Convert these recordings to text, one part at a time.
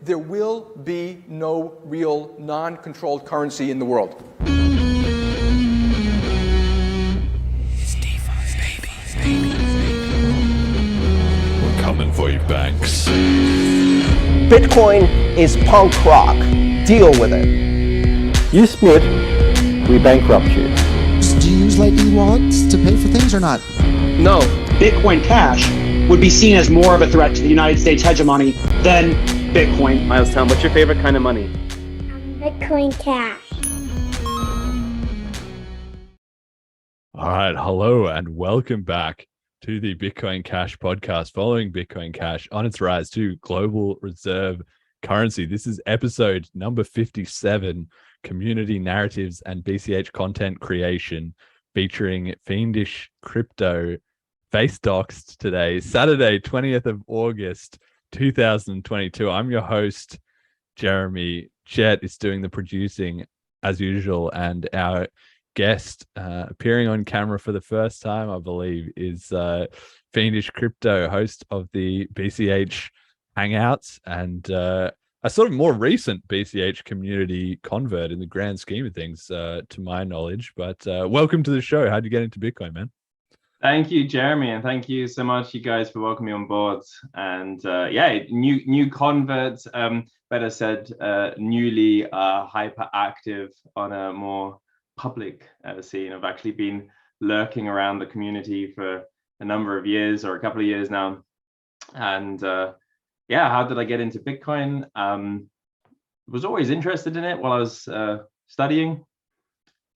there will be no real non-controlled currency in the world. We're coming for you, banks. Bitcoin is punk rock. Deal with it. You split, we bankrupt you. Do you use Lightning wallets to pay for things or not? No. Bitcoin Cash would be seen as more of a threat to the United States hegemony than Bitcoin. Miles, Tom, what's your favorite kind of money? Bitcoin Cash. All right, hello and welcome back to the Bitcoin Cash podcast, following Bitcoin Cash on its rise to global reserve currency. This is episode number 57, Community Narratives and BCH Content Creation, featuring Fiendish Crypto, face doxed today, Saturday, 20th of August, 2022. I'm your host, Jeremy. Chet is doing the producing as usual, and our guest appearing on camera for the first time, I believe, is Fiendish Crypto, host of the BCH Hangouts, and a sort of more recent BCH community convert in the grand scheme of things, to my knowledge. But welcome to the show. How'd you get into Bitcoin, man? Thank you, Jeremy, and thank you so much, you guys, for welcoming me on board. And new converts, better said, newly hyperactive on a more public scene. I've actually been lurking around the community for a number of years, or a couple of years now. And how did I get into Bitcoin? Was always interested in it while I was studying,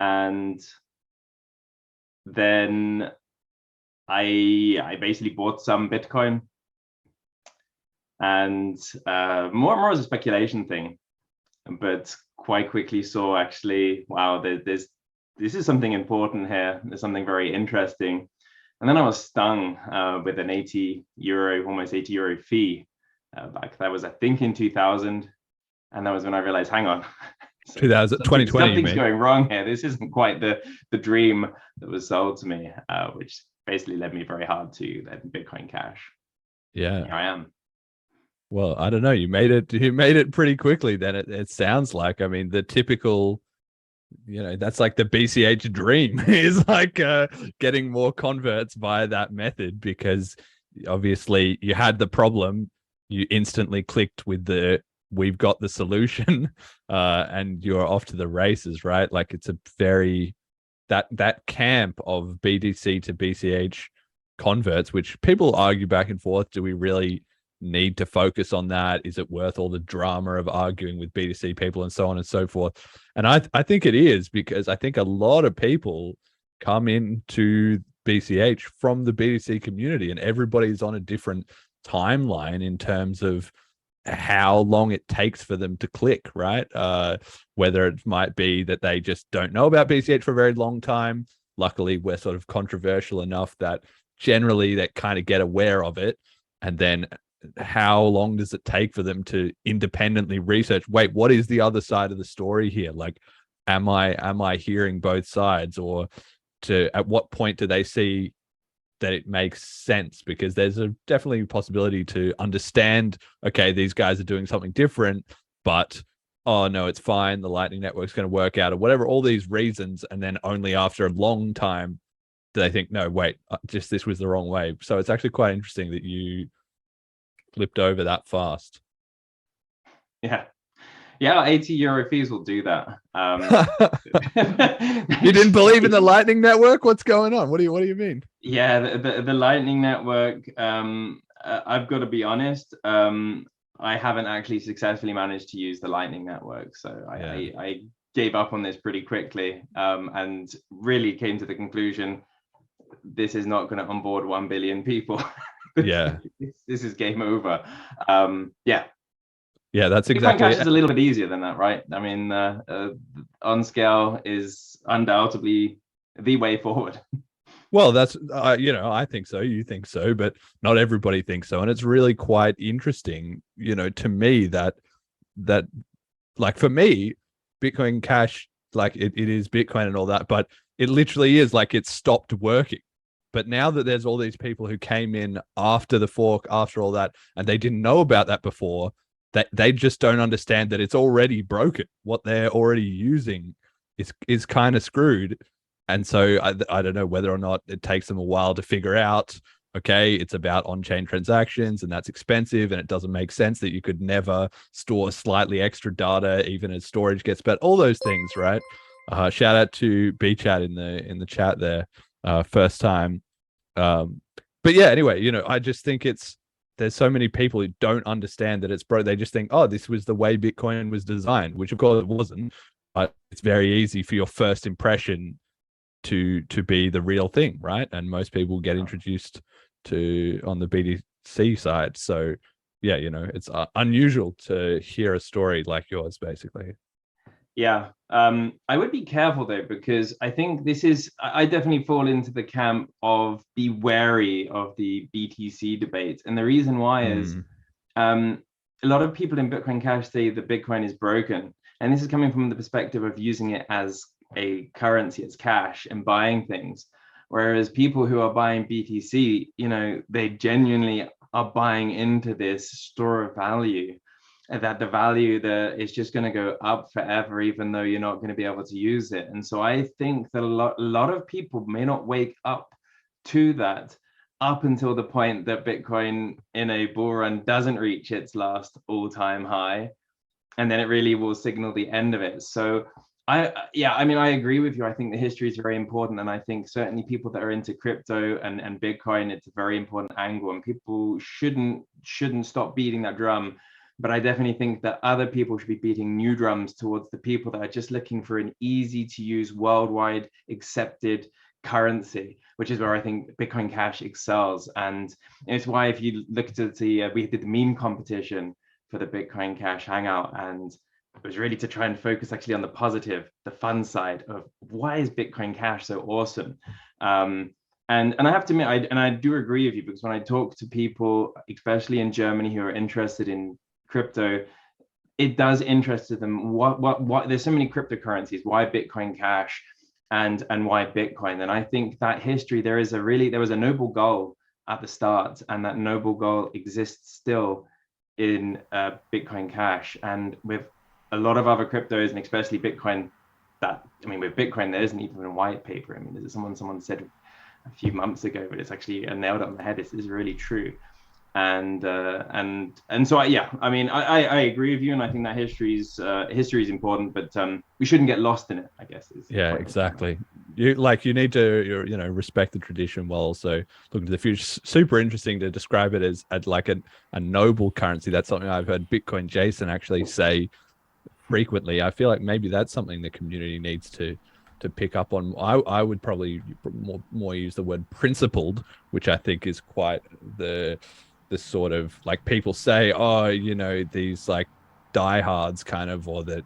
and then I basically bought some Bitcoin, and more as a speculation thing, but quite quickly saw, actually, wow, this is something important here. There's something very interesting. And then I was stung with an almost 80 euro fee back. That was, I think, in 2000, and that was when I realized, hang on. 2020. Something's going wrong here. This isn't quite the dream that was sold to me, which basically led me very hard to Bitcoin Cash. Yeah, here I am. Well, I don't know. You made it pretty quickly. Then it sounds like. I mean, the typical, that's like the BCH dream is like getting more converts via that method, because obviously you had the problem, you instantly clicked with the we've got the solution, and you're off to the races, right? Like, it's a very that camp of BTC to BCH converts, which people argue back and forth. Do we really need to focus on that? Is it worth all the drama of arguing with BTC people and so on and so forth? And I think it is, because I think a lot of people come into BCH from the BTC community, and everybody's on a different timeline in terms of how long it takes for them to click, right? Whether it might be that they just don't know about BCH for a very long time. Luckily, we're sort of controversial enough that generally they kind of get aware of it. And then how long does it take for them to independently research, wait, what is the other side of the story here? Like, am I hearing both sides? Or at what point do they see that it makes sense? Because there's definitely a possibility to understand, okay, these guys are doing something different, but oh no, it's fine, the Lightning Network's going to work out, or whatever, all these reasons. And then only after a long time do they think, no, wait, just this was the wrong way. So it's actually quite interesting that you flipped over that fast. Yeah, 80 euro fees will do that. You didn't believe in the Lightning Network? What's going on? What do you mean? Yeah, the Lightning Network, I've got to be honest, I haven't actually successfully managed to use the Lightning Network. So I gave up on this pretty quickly, and really came to the conclusion, this is not going to onboard 1 billion people. Yeah. This is game over. Yeah, that's Bitcoin exactly Cash is a little bit easier than that, right? I mean, on scale is undoubtedly the way forward. Well, that's, I think so. You think so, but not everybody thinks so. And it's really quite interesting, to me that like, for me, Bitcoin Cash, like it is Bitcoin and all that, but it literally is like it stopped working. But now that there's all these people who came in after the fork, after all that, and they didn't know about that before, they just don't understand that it's already broken. What they're already using is kind of screwed. And so I don't know whether or not it takes them a while to figure out, okay, it's about on-chain transactions and that's expensive and it doesn't make sense that you could never store slightly extra data even as storage gets better, all those things, right? Shout out to BChat in the chat there, first time. But yeah, anyway, you know, I just think there's so many people who don't understand that it's broke. They just think, oh, this was the way Bitcoin was designed, which of course it wasn't. But it's very easy for your first impression to be the real thing, right? And most people get introduced to on the BTC side. So yeah, you know, it's unusual to hear a story like yours, basically. Yeah, I would be careful though, because I think I definitely fall into the camp of be wary of the BTC debate. And the reason why is a lot of people in Bitcoin Cash say that Bitcoin is broken. And this is coming from the perspective of using it as a currency, as cash and buying things. Whereas people who are buying BTC, you know, they genuinely are buying into this store of value, and that the value that is just going to go up forever, even though you're not going to be able to use it. And so I think that a lot of people may not wake up to that up until the point that Bitcoin in a bull run doesn't reach its last all-time high. And then it really will signal the end of it. So I agree with you. I think the history is very important. And I think certainly people that are into crypto and Bitcoin, it's a very important angle, and people shouldn't stop beating that drum. But I definitely think that other people should be beating new drums towards the people that are just looking for an easy to use, worldwide accepted currency, which is where I think Bitcoin Cash excels. And it's why if you looked at we did the meme competition for the Bitcoin Cash Hangout, and it was really to try and focus actually on the positive, the fun side of why is Bitcoin Cash so awesome. And I have to admit, I do agree with you, because when I talk to people, especially in Germany, who are interested in crypto, it does interest them. What there's so many cryptocurrencies. Why Bitcoin Cash, and why Bitcoin? And I think that history, there was a noble goal at the start, and that noble goal exists still in Bitcoin Cash, and with a lot of other cryptos, and especially Bitcoin. With Bitcoin, there isn't even a white paper. I mean, there's someone said a few months ago, but it's actually nailed on the head. This is really true. And so I agree with you, and I think that history is important, but we shouldn't get lost in it, I guess. Yeah, exactly. You need to respect the tradition while also looking to the future. Super interesting to describe it as like a noble currency. That's something I've heard Bitcoin Jason actually say frequently. I feel like maybe that's something the community needs to pick up on. I would probably more use the word principled, which I think is quite the sort of, like, people say, oh, these like diehards kind of, or that,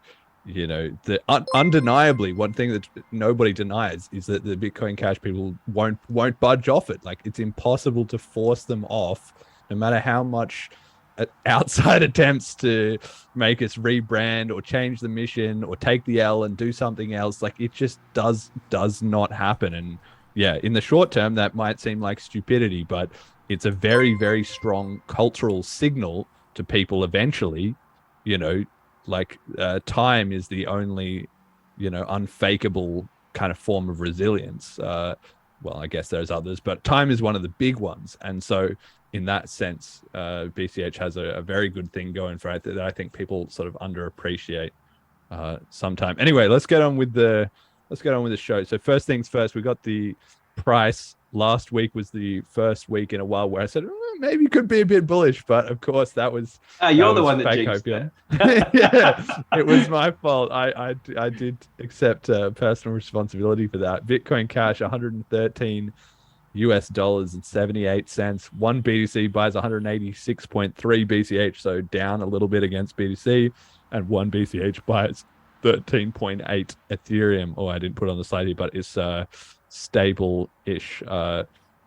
undeniably, one thing that nobody denies is that the Bitcoin Cash people won't budge off it. Like, it's impossible to force them off, no matter how much outside attempts to make us rebrand or change the mission or take the L and do something else. Like, it just does not happen. And yeah, in the short term, that might seem like stupidity, but it's a very, very strong cultural signal to people eventually. Time is the only, unfakeable kind of form of resilience. Well, I guess there's others, but time is one of the big ones. And so in that sense, BCH has a very good thing going for it that I think people sort of underappreciate sometimes. Anyway, let's get on with the show. So first things first, we got the price. Last week was the first week in a while where I said, maybe it could be a bit bullish, but of course that was you're the one that jinxed it. Yeah, it was my fault. I did accept personal responsibility for that. Bitcoin Cash, $113 and 78 cents. One BTC buys 186.3 BCH, so down a little bit against BTC, and one BCH buys 13.8 Ethereum. Oh, I didn't put it on the slide here, but it's stable-ish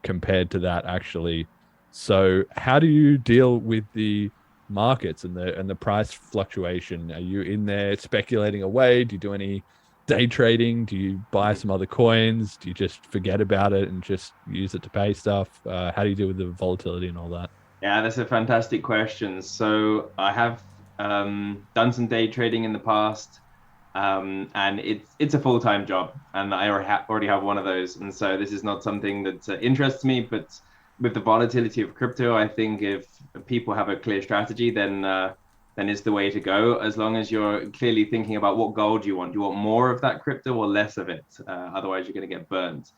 compared to that, actually. So how do you deal with the markets and the price fluctuation? Are you in there speculating away? Do you do any day trading? Do you buy some other coins? Do you just forget about it and just use it to pay stuff? How do you deal with the volatility and all that? Yeah, that's a fantastic question. So I have done some day trading in the past, and it's a full-time job, and I already have one of those, and so this is not something that interests me. But with the volatility of crypto, I think if people have a clear strategy, then it's the way to go. As long as you're clearly thinking about what goal do you want? Do you want more of that crypto or less of it? Otherwise, you're going to get burnt.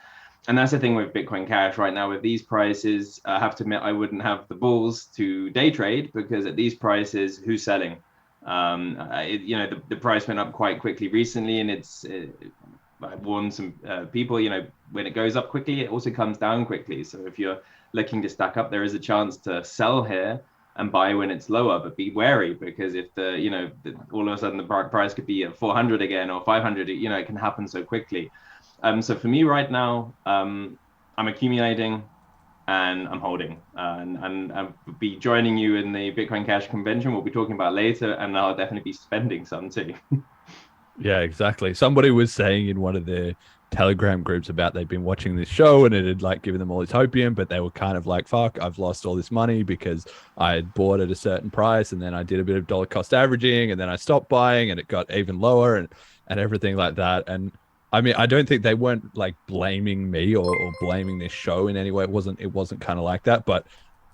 And that's the thing with Bitcoin Cash right now. With these prices, I have to admit I wouldn't have the balls to day trade, because at these prices, who's selling? The price went up quite quickly recently, and I warned some people, when it goes up quickly, it also comes down quickly. So if you're looking to stack up, there is a chance to sell here and buy when it's lower, but be wary, because if all of a sudden the price could be at 400 again or 500, it can happen so quickly. So for me right now, I'm accumulating and I'm holding, and I'll be joining you in the Bitcoin Cash convention. We'll be talking about later, and I'll definitely be spending some too. Yeah, exactly. Somebody was saying in one of their Telegram groups about they'd been watching this show and it had like given them all this hopium, but they were kind of like, fuck, I've lost all this money because I had bought at a certain price, and then I did a bit of dollar cost averaging, and then I stopped buying and it got even lower and everything like that. And I mean, I don't think they weren't like blaming me or blaming this show in any way. It wasn't kind of like that, but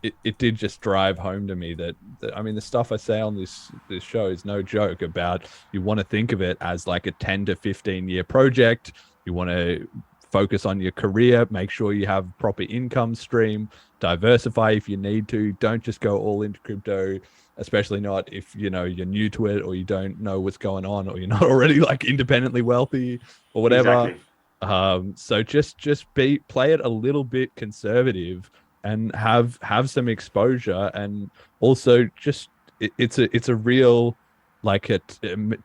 it did just drive home to me that I mean, the stuff I say on this show is no joke. About, you want to think of it as like a 10 to 15 year project. You want to focus on your career, make sure you have proper income stream, diversify if you need to. Don't just go all into crypto, especially not if you're new to it or you don't know what's going on, or you're not already like independently wealthy or whatever. Exactly. So just play it a little bit conservative and have some exposure, and also just it's a real like a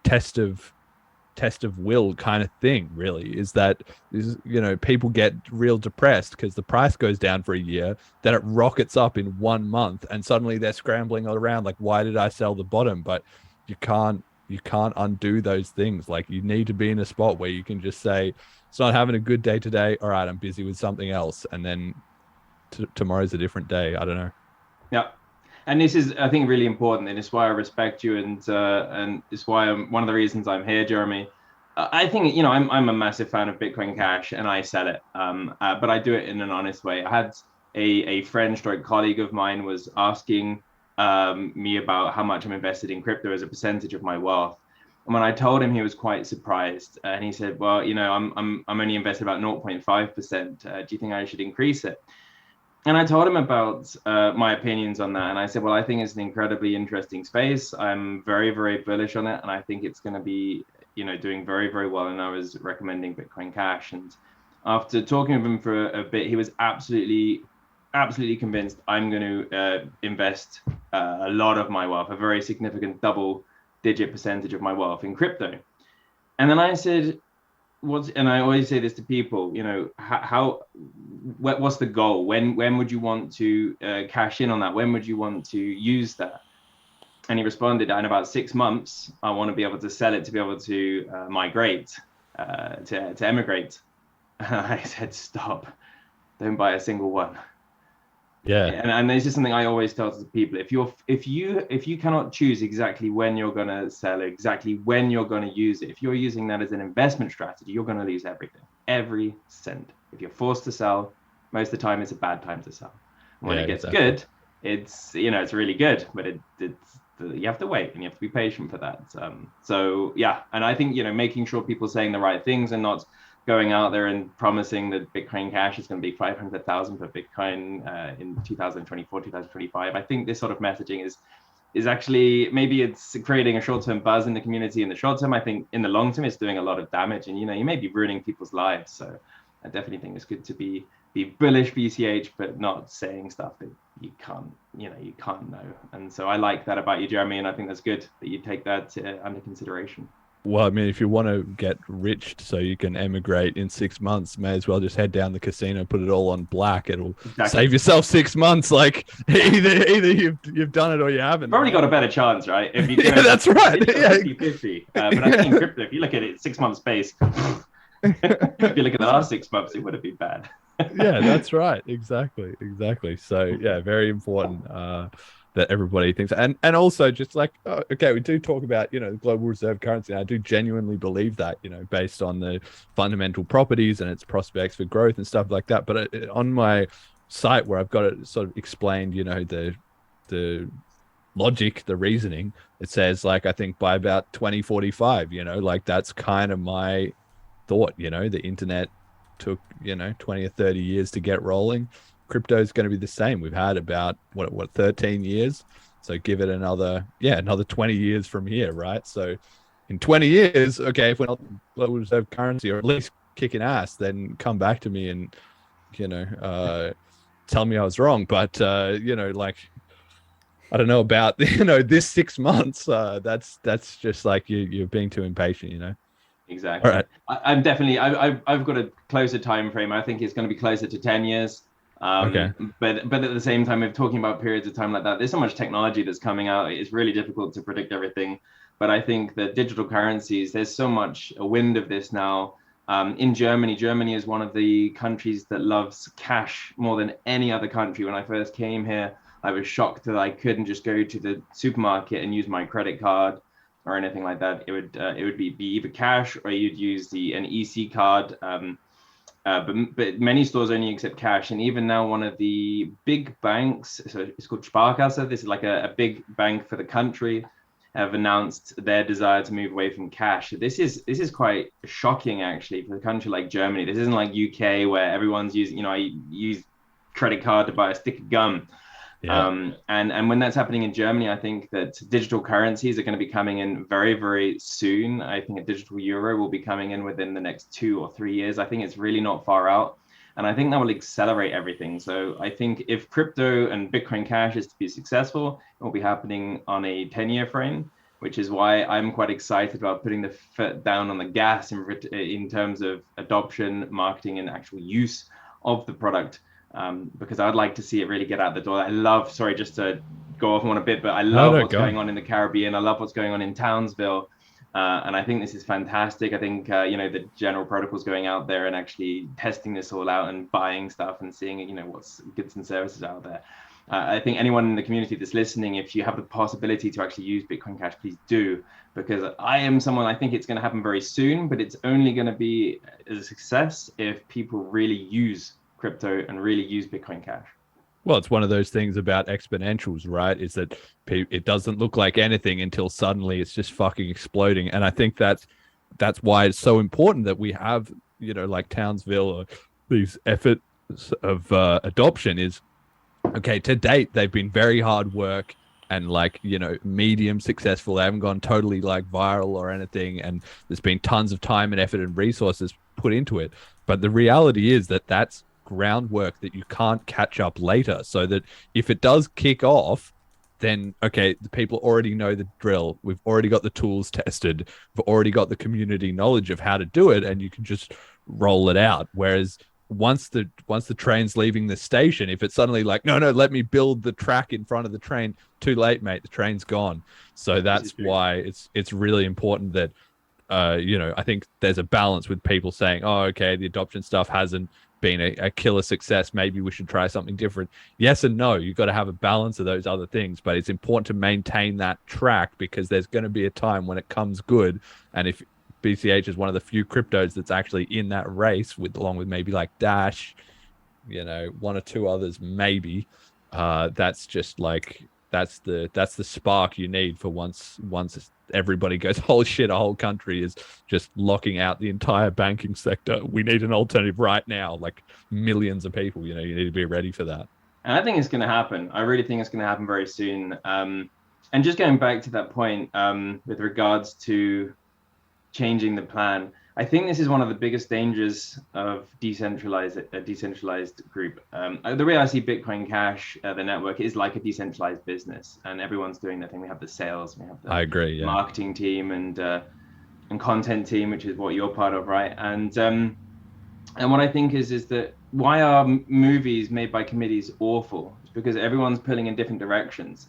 test of will kind of thing, really. Is that people get real depressed because the price goes down for a year, then it rockets up in 1 month, and suddenly they're scrambling all around like, why did I sell the bottom? But you can't undo those things. Like, you need to be in a spot where you can just say, it's not having a good day today, all right, I'm busy with something else, and then tomorrow's a different day. I don't know. Yeah. And this is, I think, really important, and it's why I respect you, and it's why one of the reasons I'm here, Jeremy. I think, I'm a massive fan of Bitcoin Cash, and I sell it, but I do it in an honest way. I had a friend stroke colleague of mine was asking me about how much I'm invested in crypto as a percentage of my wealth, and when I told him, he was quite surprised, and he said, "Well, I'm only invested about 0.5%. Do you think I should increase it?" And I told him about my opinions on that. And I said, well, I think it's an incredibly interesting space. I'm very, very bullish on it. And I think it's going to be, doing very, very well. And I was recommending Bitcoin Cash. And after talking with him for a bit, he was absolutely convinced I'm going to invest a lot of my wealth, a very significant double-digit percentage of my wealth in crypto. And then I said, and I always say this to people, what's the goal? When would you want to cash in on that? When would you want to use that? And he responded, in about 6 months, I want to be able to sell it to be able to migrate, to emigrate. And I said, stop, don't buy a single one. Yeah. And it's just something I always tell to people. If you cannot choose exactly when you're going to sell it, exactly when you're going to use it, if you're using that as an investment strategy, you're going to lose everything, every cent. If you're forced to sell, most of the time it's a bad time to sell. When it gets good, it's it's really good, but you have to wait and you have to be patient for that. So yeah, and I think making sure people are saying the right things and not going out there and promising that Bitcoin Cash is going to be 500,000 per Bitcoin in 2024, 2025. I think this sort of messaging is actually, maybe it's creating a short-term buzz in the community in the short term. I think in the long term, it's doing a lot of damage, and you may be ruining people's lives. So I definitely think it's good to be bullish BCH, but not saying stuff that you can't know. And so I like that about you, Jeremy, and I think that's good that you take that under consideration. Well, I mean, if you want to get rich so you can emigrate in 6 months, may as well just head down the casino, put it all on black. It'll save yourself 6 months. Like either you've done it or you haven't. Probably got a better chance, right? If you yeah, that's right. Yeah. 50-50. But I think in crypto, if you look at it 6 months space, if you look at the last 6 months, it would have been bad. Yeah, that's right. Exactly. So yeah, very important. that everybody thinks. And also just like, okay, we do talk about, you know, the global reserve currency. And I do genuinely believe that, you know, based on the fundamental properties and its prospects for growth and stuff like that. But on my site where I've got it sort of explained, you know, the logic, the reasoning, it says like, I think by about 2045, you know, like that's kind of my thought. You know, the internet took, you know, 20 or 30 years to get rolling. Crypto is going to be the same. We've had about what 13 years, so give it another 20 years from here, right? So in 20 years, okay, if we're not global reserve currency or at least kicking ass, then come back to me and, you know, tell me I was wrong. But you know, like, I don't know about, you know, this 6 months. That's just like you're being too impatient, you know. Exactly. All right. I'm definitely, I've got a closer time frame. I think it's going to be closer to 10 years. Okay. But at the same time, we're talking about periods of time like that. There's so much technology that's coming out. It's really difficult to predict everything. But I think that digital currencies, there's so much a wind of this now. In Germany is one of the countries that loves cash more than any other country. When I first came here, I was shocked that I couldn't just go to the supermarket and use my credit card or anything like that. It would be either cash or you'd use an EC card. But many stores only accept cash. And even now, one of the big banks, so it's called Sparkasse, this is like a big bank for the country, have announced their desire to move away from cash. This is quite shocking, actually, for a country like Germany. This isn't like UK where everyone's using, you know, I use credit card to buy a stick of gum. Yeah. And when that's happening in Germany, I think that digital currencies are going to be coming in very, very soon. I think a digital euro will be coming in within the next 2 or 3 years. I think it's really not far out. And I think that will accelerate everything. So I think if crypto and Bitcoin Cash is to be successful, it will be happening on a 10-year frame, which is why I'm quite excited about putting the foot down on the gas in terms of adoption, marketing, and actual use of the product. Because I'd like to see it really get out the door. I love, sorry, just to go off on a bit, but I love what's going on in the Caribbean. I love what's going on in Townsville. And I think this is fantastic. I think, you know, the general protocols going out there and actually testing this all out and buying stuff and seeing, you know, what's goods and services out there. I think anyone in the community that's listening, if you have the possibility to actually use Bitcoin Cash, please do, because I am someone, I think it's going to happen very soon, but it's only going to be a success if people really use crypto and really use Bitcoin Cash. Well, it's one of those things about exponentials, right? Is that it doesn't look like anything until suddenly it's just fucking exploding. And I think that's why it's so important that we have, you know, like Townsville or these efforts of adoption is, okay, to date, they've been very hard work and like, you know, medium successful. They haven't gone totally like viral or anything. And there's been tons of time and effort and resources put into it. But the reality is that that's groundwork that you can't catch up later, so that if it does kick off, then okay, the people already know the drill. We've already got the tools tested. We've already got the community knowledge of how to do it, and you can just roll it out. Whereas once the train's leaving the station, if it's suddenly like, no, let me build the track in front of the train, too late, mate, the train's gone. So that's why it's really important that you know, I think there's a balance with people saying, oh, okay, the adoption stuff hasn't been a killer success, maybe we should try something different. Yes and no, you've got to have a balance of those other things, but it's important to maintain that track, because there's going to be a time when it comes good. And if BCH is one of the few cryptos that's actually in that race, with along with maybe like Dash, you know, one or two others maybe, that's just like that's the spark you need for once everybody goes, oh shit, a whole country is just locking out the entire banking sector. We need an alternative right now, like millions of people, you know, you need to be ready for that. And I think it's going to happen. I really think it's going to happen very soon. And just going back to that point with regards to changing the plan, I think this is one of the biggest dangers of a decentralized group. The way I see Bitcoin Cash, the network, is like a decentralized business, and everyone's doing their thing. We have the sales, we have the I agree, yeah. marketing team and content team, which is what you're part of, right? And what I think is that why are movies made by committees awful? It's because everyone's pulling in different directions,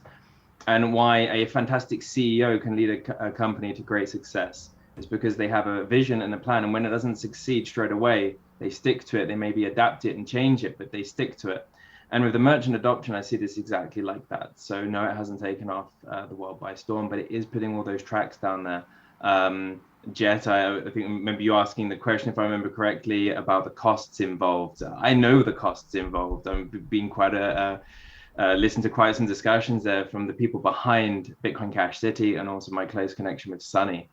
and why a fantastic CEO can lead a company to great success. It's because they have a vision and a plan, and when it doesn't succeed straight away, they stick to it. They maybe adapt it and change it, but they stick to it. And with the merchant adoption, I see this exactly like that. So no, it hasn't taken off the world by storm, but it is putting all those tracks down there. Jet, I think remember you asking the question, if I remember correctly, about the costs involved. I know the costs involved. I've been quite listened to quite some discussions there from the people behind Bitcoin Cash City, and also my close connection with Sunny.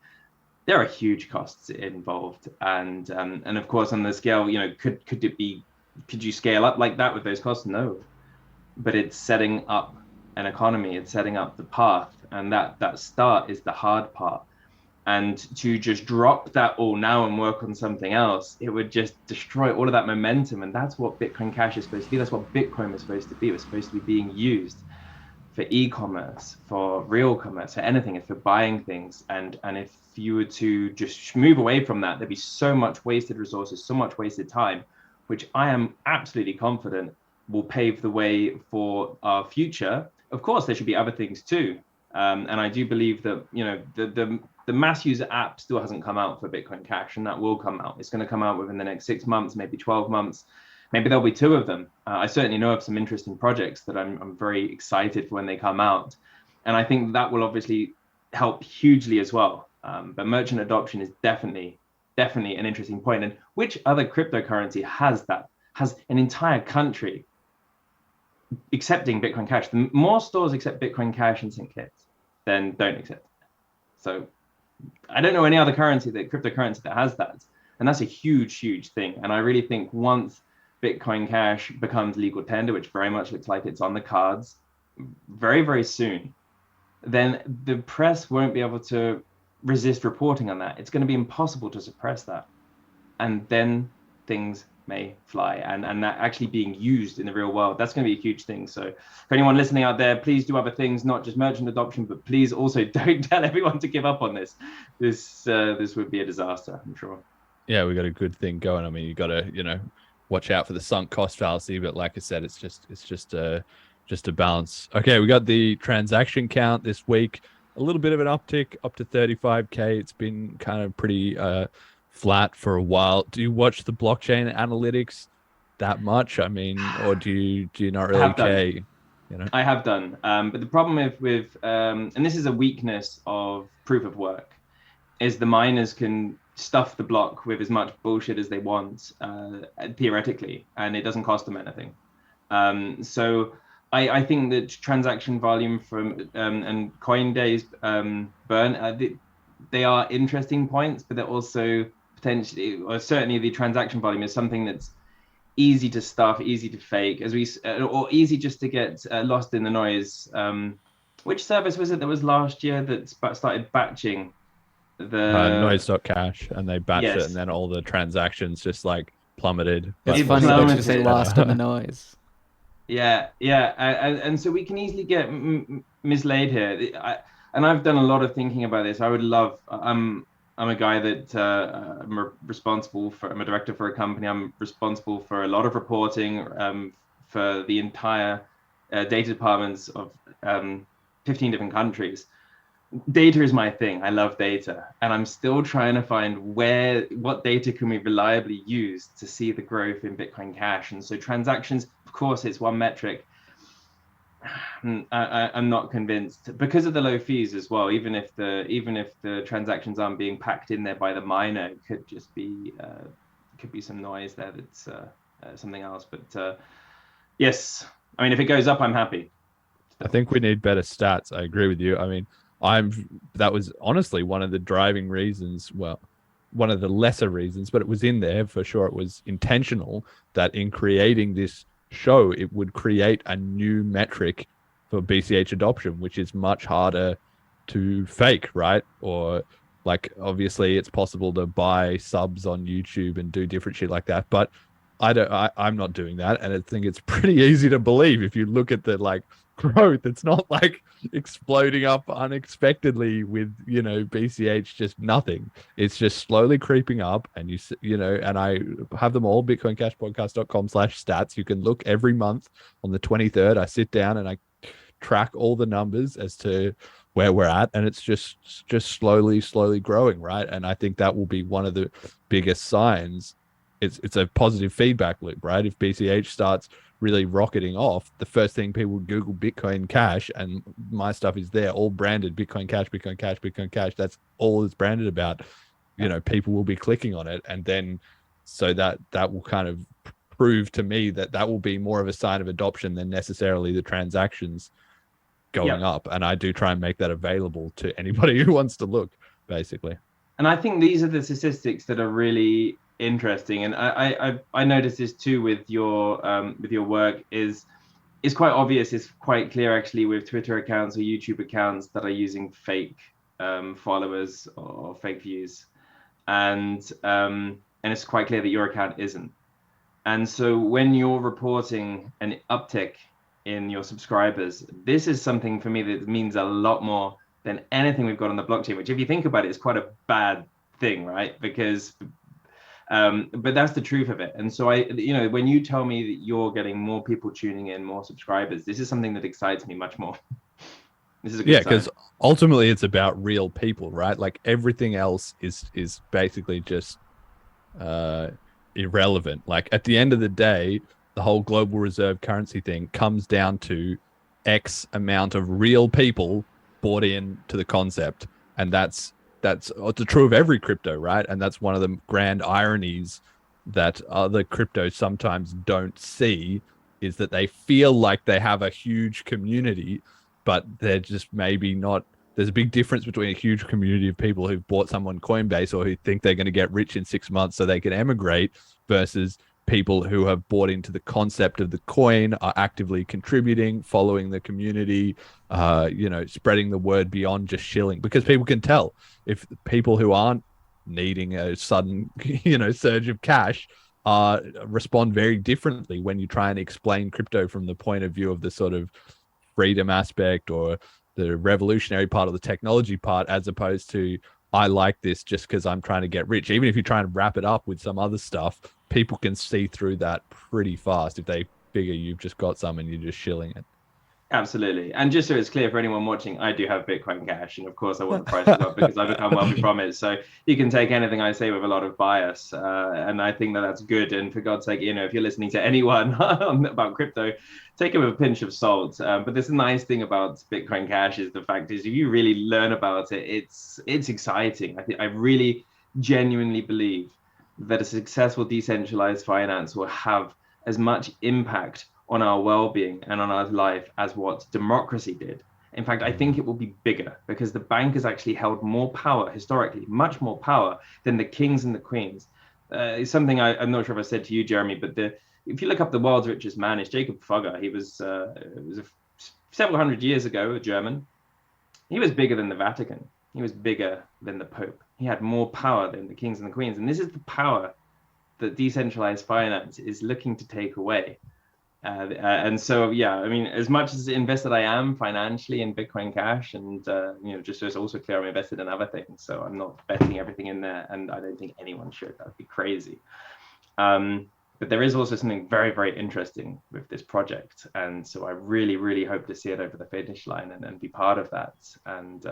There are huge costs involved, and of course on the scale, could you scale up like that with those costs? No, but it's setting up an economy, it's setting up the path, and that start is the hard part. And to just drop that all now and work on something else, it would just destroy all of that momentum. And that's what Bitcoin Cash is supposed to be. That's what Bitcoin was supposed to be. It was supposed to be being used for e-commerce, for real commerce, for anything, for buying things. And if you were to just move away from that, there'd be so much wasted resources, so much wasted time, which I am absolutely confident will pave the way for our future. Of course, there should be other things too. And I do believe that, the mass user app still hasn't come out for Bitcoin Cash, and that will come out. It's going to come out within the next 6 months, maybe 12 months. Maybe there'll be 2 of them. I certainly know of some interesting projects that I'm very excited for when they come out. And I think that will obviously help hugely as well. But merchant adoption is definitely an interesting point. And which other cryptocurrency has that? Has an entire country accepting Bitcoin Cash? The more stores accept Bitcoin Cash and StKitts than don't accept it. So I don't know any other cryptocurrency that has that. And that's a huge thing. And I really think once Bitcoin Cash becomes legal tender, which very much looks like it's on the cards very soon, then the press won't be able to resist reporting on that. It's going to be impossible to suppress that. And then things may fly, and that actually being used in the real world, that's going to be a huge thing. So for anyone listening out there, please do other things, not just merchant adoption, but please also don't tell everyone to give up on this. This would be a disaster, I'm sure. Yeah, we got a good thing going. I mean, you got to watch out for the sunk cost fallacy, but like I said, it's just a balance. Okay, we got the transaction count this week, a little bit of an uptick up to 35K. It's been kind of pretty flat for a while. Do you watch the blockchain analytics that much? I mean, or do you not really care? I have done, but the problem with and this is a weakness of proof of work, is the miners can stuff the block with as much bullshit as they want, theoretically, and it doesn't cost them anything. So I think that transaction volume from and Coinday's burn, they are interesting points, but they're also potentially, or certainly the transaction volume is something that's easy to stuff, easy to fake, or easy just to get lost in the noise. Which service was it that was last year that started batching the noise.cash, and they batched it, and then all the transactions just like plummeted. It's funny that you say lost in the noise. Yeah, and so we can easily get mislaid here. And I've done a lot of thinking about this. I would love. I'm a guy that I'm responsible for. I'm a director for a company. I'm responsible for a lot of reporting for the entire data departments of 15 different countries. Data is my thing. I love data, and I'm still trying to find what data can we reliably use to see the growth in Bitcoin Cash. And so transactions, of course, it's one metric. I'm not convinced because of the low fees as well. Even if the transactions aren't being packed in there by the miner, it could just be some noise there. That's something else. But yes, I mean, if it goes up, I'm happy. I think we need better stats. I agree with you. I mean, that was honestly one of the driving reasons. Well, one of the lesser reasons, but it was in there for sure. It was intentional that in creating this show, it would create a new metric for BCH adoption, which is much harder to fake, right? Or like, obviously it's possible to buy subs on YouTube and do different shit like that, but I'm not doing that. And I think it's pretty easy to believe if you look at the like growth. It's not like exploding up unexpectedly with BCH just nothing. It's just slowly creeping up, and and I have them all, bitcoincashpodcast.com/stats. You can look every month on the 23rd. I sit down and I track all the numbers as to where we're at, and it's just slowly growing, right? And I think that will be one of the biggest signs. It's a positive feedback loop, right? If BCH starts really rocketing off, the first thing people Google Bitcoin Cash, and my stuff is there, all branded Bitcoin Cash, Bitcoin Cash, Bitcoin Cash. That's all it's branded about. You know, people will be clicking on it, and then so that will kind of prove to me that will be more of a sign of adoption than necessarily the transactions going up. And I do try and make that available to anybody who wants to look, basically. And I think these are the statistics that are really interesting. And I noticed this too with your work is quite obvious. It's quite clear actually with Twitter accounts or YouTube accounts that are using fake followers or fake views, and it's quite clear that your account isn't. And so when you're reporting an uptick in your subscribers, this is something for me that means a lot more than anything we've got on the blockchain, which if you think about it is quite a bad thing, right? Because but that's the truth of it. And so when you tell me that you're getting more people tuning in, more subscribers, this is something that excites me much more. This is a good sign. Because ultimately it's about real people, right? Like everything else is basically just irrelevant. Like at the end of the day, the whole global reserve currency thing comes down to X amount of real people bought in to the concept, and that's true of every crypto, right? And that's one of the grand ironies that other cryptos sometimes don't see, is that they feel like they have a huge community, but they're just maybe not. There's a big difference between a huge community of people who've bought some on Coinbase or who think they're going to get rich in 6 months so they can emigrate, versus people who have bought into the concept of the coin, are actively contributing, following the community, spreading the word beyond just shilling. Because people can tell if people who aren't needing a sudden, surge of cash respond very differently when you try and explain crypto from the point of view of the sort of freedom aspect or the revolutionary part of the technology part, as opposed to, I like this just because I'm trying to get rich. Even if you try and wrap it up with some other stuff, people can see through that pretty fast if they figure you've just got some and you're just shilling it. Absolutely. And just so it's clear for anyone watching, I do have Bitcoin Cash, and of course I want the price to go up because I've become wealthy from it. So you can take anything I say with a lot of bias, and I think that that's good. And for God's sake, if you're listening to anyone about crypto, take it with a pinch of salt. But this nice thing about Bitcoin Cash is the fact is, if you really learn about it, it's exciting. I really genuinely believe that a successful decentralized finance will have as much impact on our well-being and on our life as what democracy did. In fact, I think it will be bigger, because the bank has actually held more power historically, much more power than the kings and the queens. It's something I'm not sure if I said to you, Jeremy, but if you look up the world's richest man, it's Jacob Fugger. He was several hundred years ago, a German. He was bigger than the Vatican. He was bigger than the Pope. He had more power than the kings and the queens. And this is the power that decentralized finance is looking to take away. And so, as much as invested I am financially in Bitcoin Cash, and just so it's also clear, I'm invested in other things. So I'm not betting everything in there, and I don't think anyone should. That would be crazy. But there is also something very, very interesting with this project, and so I really, really hope to see it over the finish line and be part of that. And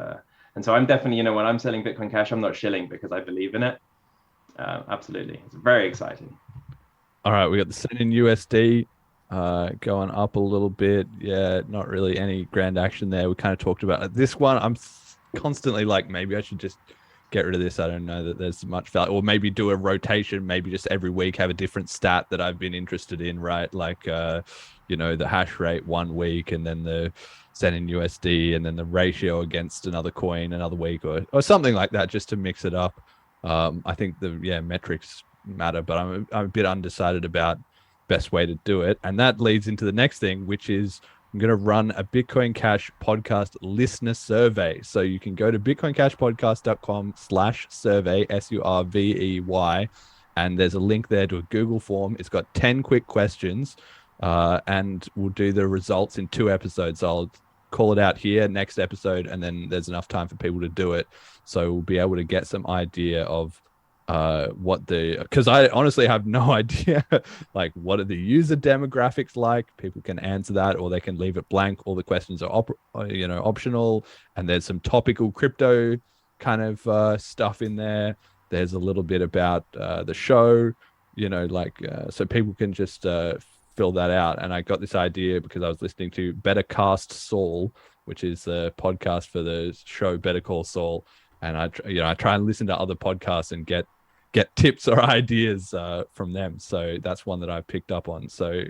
so I'm definitely, when I'm selling Bitcoin Cash, I'm not shilling because I believe in it. Absolutely, it's very exciting. All right, we got the Sen in USD. Going up a little bit. Yeah, not really any grand action there. We kind of talked about it. This one. I'm constantly like, maybe I should just get rid of this. I don't know that there's much value, or maybe do a rotation. Maybe just every week have a different stat that I've been interested in, right? Like, the hash rate one week, and then the Sen in USD, and then the ratio against another coin another week, or something like that, just to mix it up. I think the metrics matter, but I'm a bit undecided about best way to do it. And that leads into the next thing, which is I'm going to run a Bitcoin Cash podcast listener survey. So you can go to bitcoincashpodcast.com/survey, SURVEY, and there's a link there to a Google form. It's got 10 quick questions, and we'll do the results in 2 episodes. I'll call it out here next episode, and then there's enough time for people to do it. So we'll be able to get some idea of because I honestly have no idea, like, what are the user demographics like? People can answer that, or they can leave it blank. All the questions are optional, and there's some topical crypto kind of stuff in there. There's a little bit about the show, so people can just fill that out. And I got this idea because I was listening to Better Cast Saul, which is a podcast for the show Better Call Saul. And I try and listen to other podcasts and get tips or ideas from them. So that's one that I picked up on. So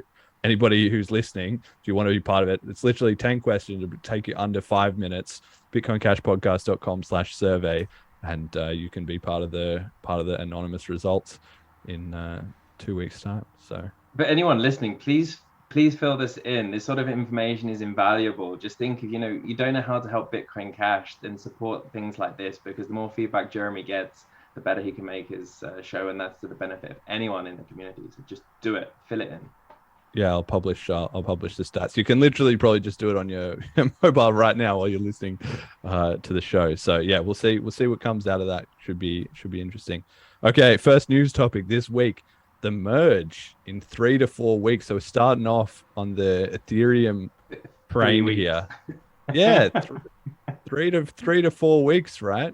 anybody who's listening, if you want to be part of it, it's literally 10 questions. It'll take you under 5 minutes. bitcoincashpodcast.com/survey, and you can be part of the anonymous results in 2 weeks' time. So, but anyone listening, please fill this in. This sort of information is invaluable. Just think, you don't know how to help Bitcoin Cash, then support things like this, because the more feedback Jeremy gets, the better he can make his show, and that's to the benefit of anyone in the community. So just do it, fill it in. Yeah, I'll publish the stats. You can literally probably just do it on your mobile right now while you're listening to the show. So yeah, we'll see what comes out of that. Should be interesting. Okay, first news topic this week: the merge in 3 to 4 weeks. So we're starting off on the Ethereum train here. Yeah, 3 to 4 weeks, right?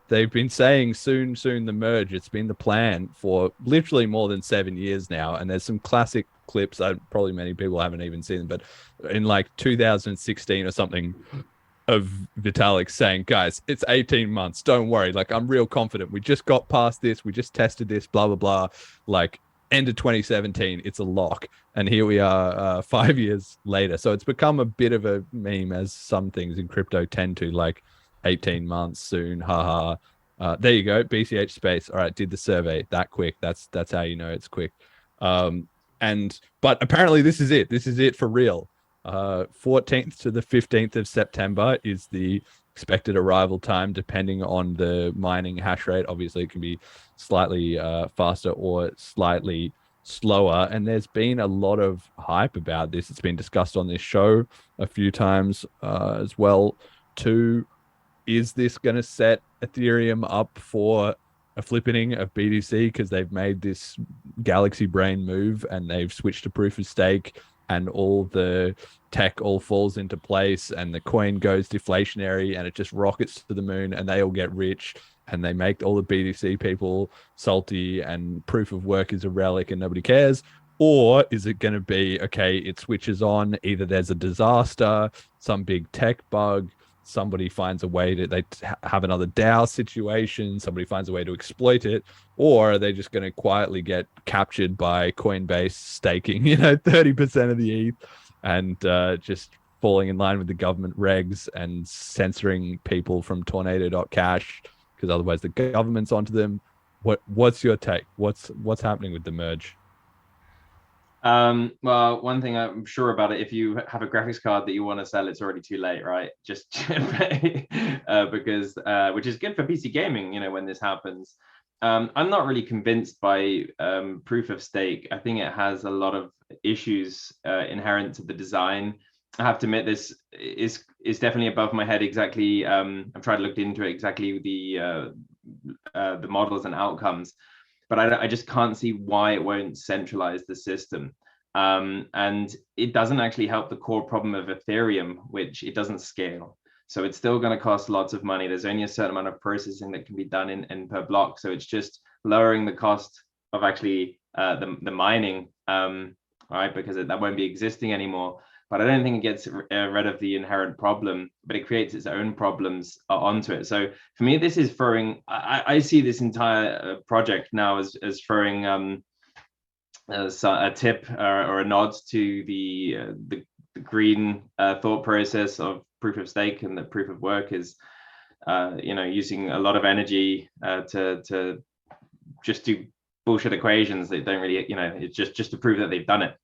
They've been saying soon the merge. It's been the plan for literally more than 7 years now. And there's some classic clips. Probably many people haven't even seen them, but in like 2016 or something, of Vitalik saying, guys, it's 18 months. Don't worry. Like, I'm real confident. We just got past this. We just tested this, blah, blah, blah. Like, end of 2017, it's a lock. And here we are 5 years later. So it's become a bit of a meme, as some things in crypto tend to, like 18 months soon. Haha. There you go. BCH space. All right. Did the survey that quick. That's how you know it's quick. But apparently this is it. This is it for real. 14th to the 15th of September is the expected arrival time, depending on the mining hash rate. Obviously, it can be slightly faster or slightly slower. And there's been a lot of hype about this. It's been discussed on this show a few times as well, too. Is this going to set Ethereum up for a flippening of BTC because they've made this galaxy brain move and they've switched to proof of stake, and all the tech all falls into place and the coin goes deflationary and it just rockets to the moon and they all get rich and they make all the BTC people salty and proof of work is a relic and nobody cares? Or is it going to be, okay, it switches on, either there's a disaster, some big tech bug, somebody finds a way to, they have another DAO situation, somebody finds a way to exploit it, or are they just going to quietly get captured by Coinbase staking, 30% of the ETH and just falling in line with the government regs and censoring people from tornado.cash because otherwise the government's onto them? What's your take? What's happening with the merge? Well, one thing I'm sure about it, if you have a graphics card that you want to sell, it's already too late, right? Just because which is good for PC gaming, when this happens. I'm not really convinced by proof of stake. I think it has a lot of issues inherent to the design. I have to admit, this is definitely above my head exactly. I've tried to look into it, exactly the models and outcomes, but I just can't see why it won't centralize the system. And it doesn't actually help the core problem of Ethereum, which it doesn't scale. So it's still going to cost lots of money. There's only a certain amount of processing that can be done in per block. So it's just lowering the cost of actually the mining, right? Because that won't be existing anymore. But I don't think it gets rid of the inherent problem, but it creates its own problems onto it. So for me, this is throwing, I see this entire project now as throwing as a tip or a nod to the green thought process of proof of stake, and the proof of work is, using a lot of energy to just do bullshit equations that don't really, it's just to prove that they've done it.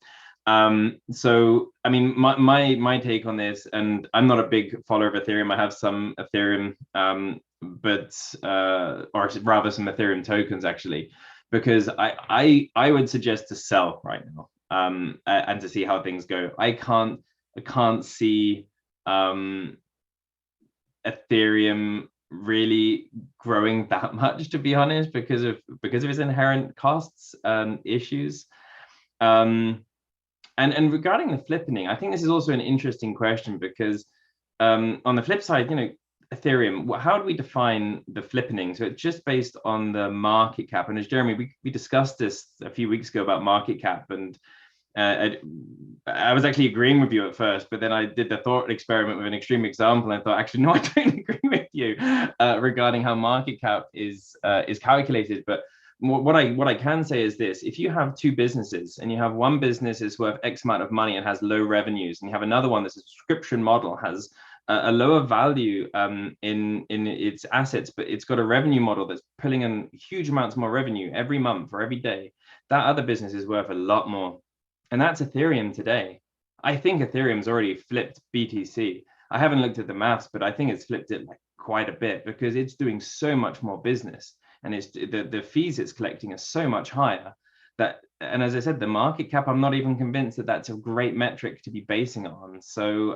So I mean, my take on this, and I'm not a big follower of Ethereum. I have some Ethereum, or rather some Ethereum tokens actually, because I would suggest to sell right now, and to see how things go. I can't see Ethereum really growing that much, to be honest, because of its inherent costs and issues. And regarding the flippening, I think this is also an interesting question, because on the flip side, Ethereum, how do we define the flippening? So it's just based on the market cap. And as Jeremy, we discussed this a few weeks ago about market cap, and I was actually agreeing with you at first, but then I did the thought experiment with an extreme example, and I thought, actually, no, I don't agree with you regarding how market cap is calculated. But what I can say is this: if you have two businesses, and you have one business is worth X amount of money and has low revenues, and you have another one that's a subscription model, has a lower value in its assets, but it's got a revenue model that's pulling in huge amounts more revenue every month or every day, that other business is worth a lot more. And that's Ethereum today. I think Ethereum's already flipped BTC. I haven't looked at the maths, but I think it's flipped it like quite a bit, because it's doing so much more business, and it's the fees it's collecting are so much higher that, and as I said, the market cap, I'm not even convinced that that's a great metric to be basing it on. So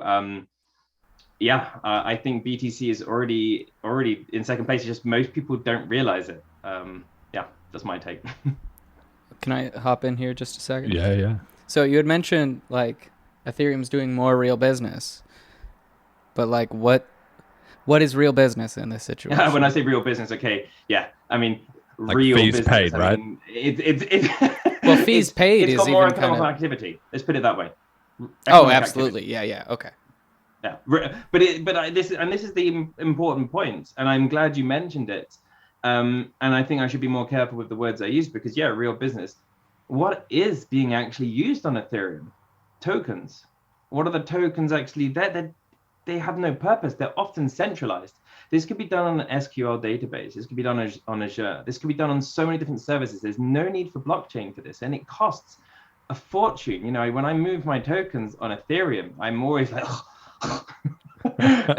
I think BTC is already in second place. It's just most people don't realize it. That's my take. Can I hop in here just a second? Yeah. So you had mentioned like Ethereum's doing more real business, but like what is real business in this situation? When I say real business, okay, yeah, I mean like real fees business, paid, right? mean, it's well, fees paid it's is got more even economic kind of activity. Let's put it that way. Oh, Economic absolutely, activity. yeah, okay. Yeah, but this is the important point, and I'm glad you mentioned it. And I think I should be more careful with the words I use, because real business. What is being actually used on Ethereum? Tokens. What are the tokens actually? They have no purpose. They're often centralized. This could be done on an SQL database. This could be done on Azure. This could be done on so many different services. There's no need for blockchain for this, and it costs a fortune. You know, when I move my tokens on Ethereum, I'm always like,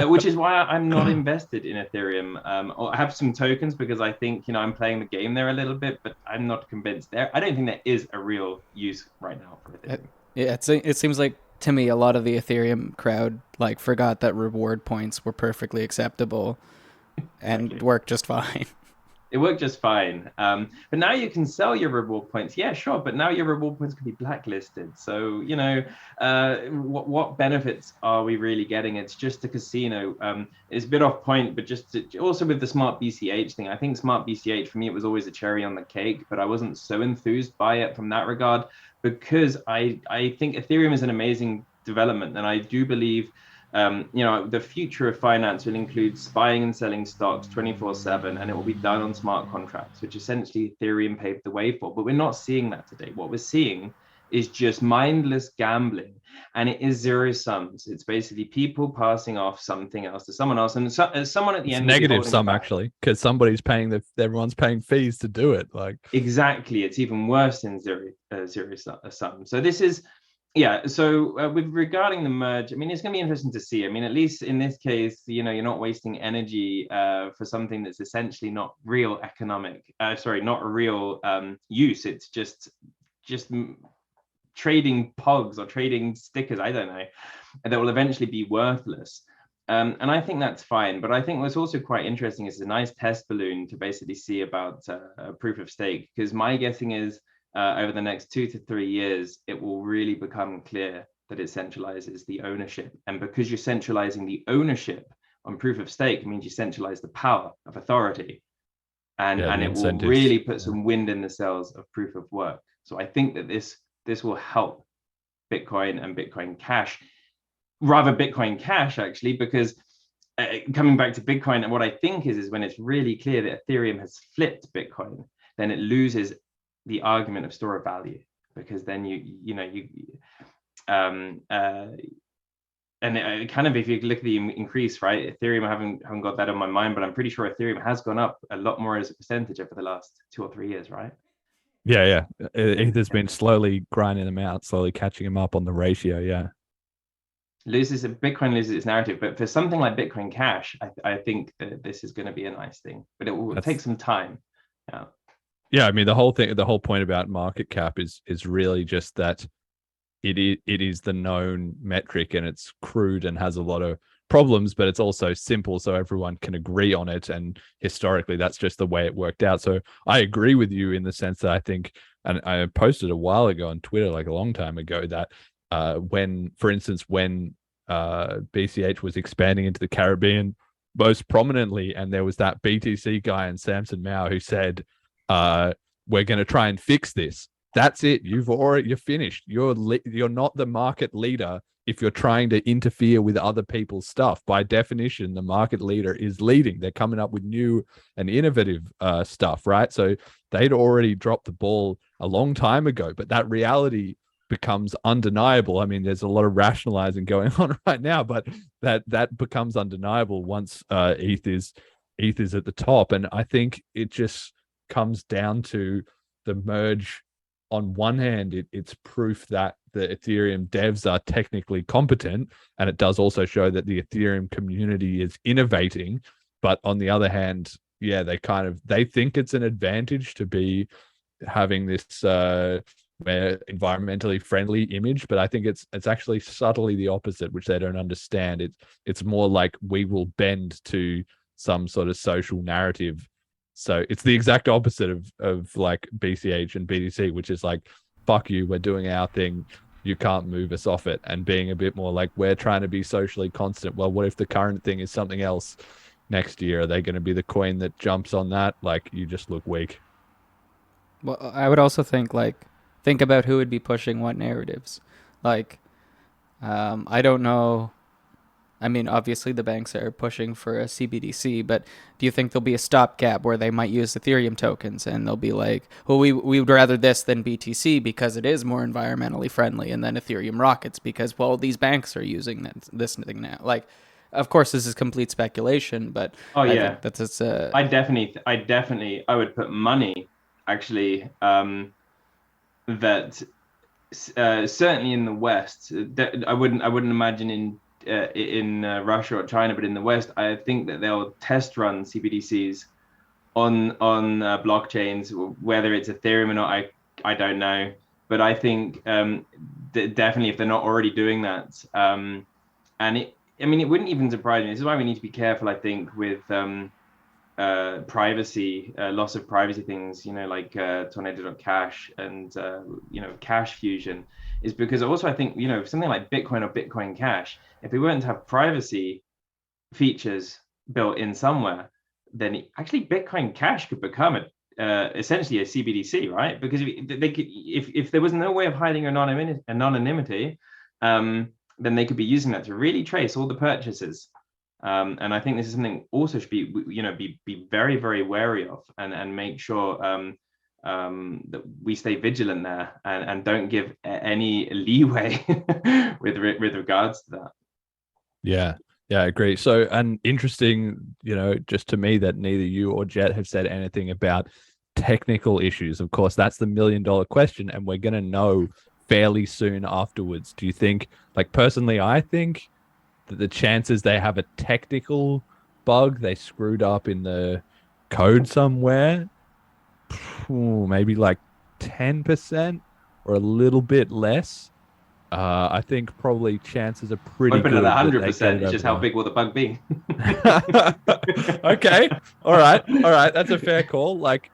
which is why I'm not invested in Ethereum. Or I have some tokens because I think, I'm playing the game there a little bit, but I'm not convinced there. I don't think there is a real use right now for Ethereum. Yeah, it seems like to me a lot of the Ethereum crowd like forgot that reward points were perfectly acceptable and worked just fine. It worked just fine. But now you can sell your reward points. Yeah, sure. But now your reward points can be blacklisted. So, what benefits are we really getting? It's just a casino. It's a bit off point, but also with the smart BCH thing, I think smart BCH, for me, it was always a cherry on the cake, but I wasn't so enthused by it from that regard, because I think Ethereum is an amazing development. And I do believe the future of finance will include buying and selling stocks 24/7, and it will be done on smart contracts, which essentially Ethereum paved the way for. But we're not seeing that today. What we're seeing is just mindless gambling, and it is zero sums. It's basically people passing off something else to someone else, and someone at the end. It's negative sum actually, because somebody's paying everyone's paying fees to do it. Like exactly, it's even worse than zero sum. So this is. Yeah, so with regarding the merge, I mean, it's going to be interesting to see. I mean, at least in this case, you're not wasting energy for something that's essentially not real not a real use. It's just trading pogs or trading stickers, I don't know, that will eventually be worthless. And I think that's fine. But I think what's also quite interesting is a nice test balloon to basically see about proof of stake, because my guessing is, over the next 2 to 3 years, it will really become clear that it centralizes the ownership. And because you're centralizing the ownership on proof of stake, it means you centralize the power of authority. And it will really put some wind in the sails of proof of work. So I think that this will help Bitcoin and Bitcoin Cash, rather Bitcoin Cash actually, because coming back to Bitcoin, what I think is when it's really clear that Ethereum has flipped Bitcoin, then it loses the argument of store of value, because then and kind of, if you look at the increase, right, Ethereum, I haven't got that on my mind, but I'm pretty sure Ethereum has gone up a lot more as a percentage over the last 2 or 3 years, right? Yeah. It has been slowly grinding them out, slowly catching them up on the ratio. Yeah. Bitcoin loses its narrative, but for something like Bitcoin Cash, I think that this is going to be a nice thing, but it will take some time. Yeah. Yeah, I mean, the whole point about market cap is really just that it is the known metric, and it's crude and has a lot of problems, but it's also simple, so everyone can agree on it. And historically, that's just the way it worked out. So I agree with you in the sense that I think, and I posted a while ago on Twitter, like a long time ago, that when BCH was expanding into the Caribbean most prominently, and there was that BTC guy and Samson Mao who said, we're going to try and fix this. that's it. You're finished. You're not the market leader if you're trying to interfere with other people's stuff. By definition, the market leader is leading. They're coming up with new and innovative stuff, right? So they'd already dropped the ball a long time ago, but that reality becomes undeniable. I mean, there's a lot of rationalizing going on right now, but that becomes undeniable once ETH is at the top. And I think it just comes down to the merge. On one hand, it's proof that the Ethereum devs are technically competent, and it does also show that the Ethereum community is innovating. But on the other hand, yeah, they think it's an advantage to be having this environmentally friendly image, but I think it's actually subtly the opposite, which they don't understand. It's more like we will bend to some sort of social narrative. So it's the exact opposite of like BCH and BTC, which is like, fuck you, we're doing our thing, you can't move us off it, and being a bit more like, we're trying to be socially constant. Well, what if the current thing is something else next year? Are they going to be the coin that jumps on that? Like, you just look weak. Well, I would also think about who would be pushing what narratives. Like, I don't know. I mean, obviously the banks are pushing for a CBDC, but do you think there'll be a stopgap where they might use Ethereum tokens and they'll be like, well, we would rather this than BTC because it is more environmentally friendly, and then Ethereum rockets because, well, these banks are using this thing now. Like, of course, this is complete speculation, but I think that's I would put money actually that certainly in the West, I wouldn't imagine in Russia or China, but in the West, I think that they'll test run CBDCs on blockchains, whether it's Ethereum or not, I don't know. But I think definitely if they're not already doing that, and it wouldn't even surprise me. This is why we need to be careful, I think, with privacy, loss of privacy things, like Tornado.cash and Cash Fusion, is because also I think, something like Bitcoin or Bitcoin Cash, if they weren't to have privacy features built in somewhere, then actually Bitcoin Cash could become essentially a CBDC, right? Because if there was no way of hiding anonymity, then they could be using that to really trace all the purchases. And I think this is something also should be very, very wary of, and make sure that we stay vigilant there and don't give any leeway with regards to that. Yeah, I agree. So, and interesting, just to me, that neither you or Jet have said anything about technical issues. Of course, that's the $1 million question, and we're going to know fairly soon afterwards. Do you think, like, personally, I think that the chances they have a technical bug, they screwed up in the code somewhere, maybe like 10% or a little bit less. I think probably chances are pretty good. But at 100%, it's just how big will the bug be? Okay, all right, that's a fair call. Like,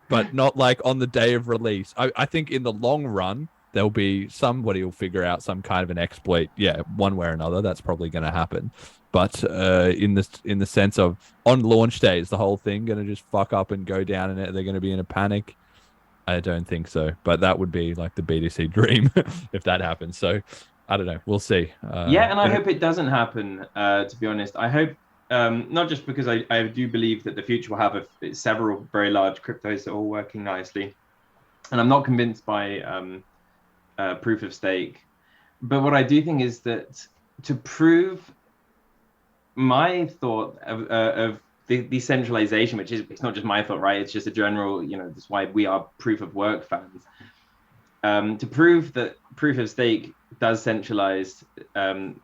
but not like on the day of release. I think in the long run, there'll be somebody will figure out some kind of an exploit. Yeah, one way or another, that's probably going to happen. But in the sense of on launch day, is the whole thing going to just fuck up and go down, and they're going to be in a panic? I don't think so. But that would be like the BTC dream if that happens. So I don't know. We'll see. And I hope it doesn't happen. To be honest, I hope not just because I do believe that the future will have several very large cryptos that are all working nicely, and I'm not convinced by proof of stake. But what I do think is that to prove my thought of the decentralization, which is, it's not just my thought, right? It's just a general, that's why we are proof of work fans. To prove that proof of stake does centralize the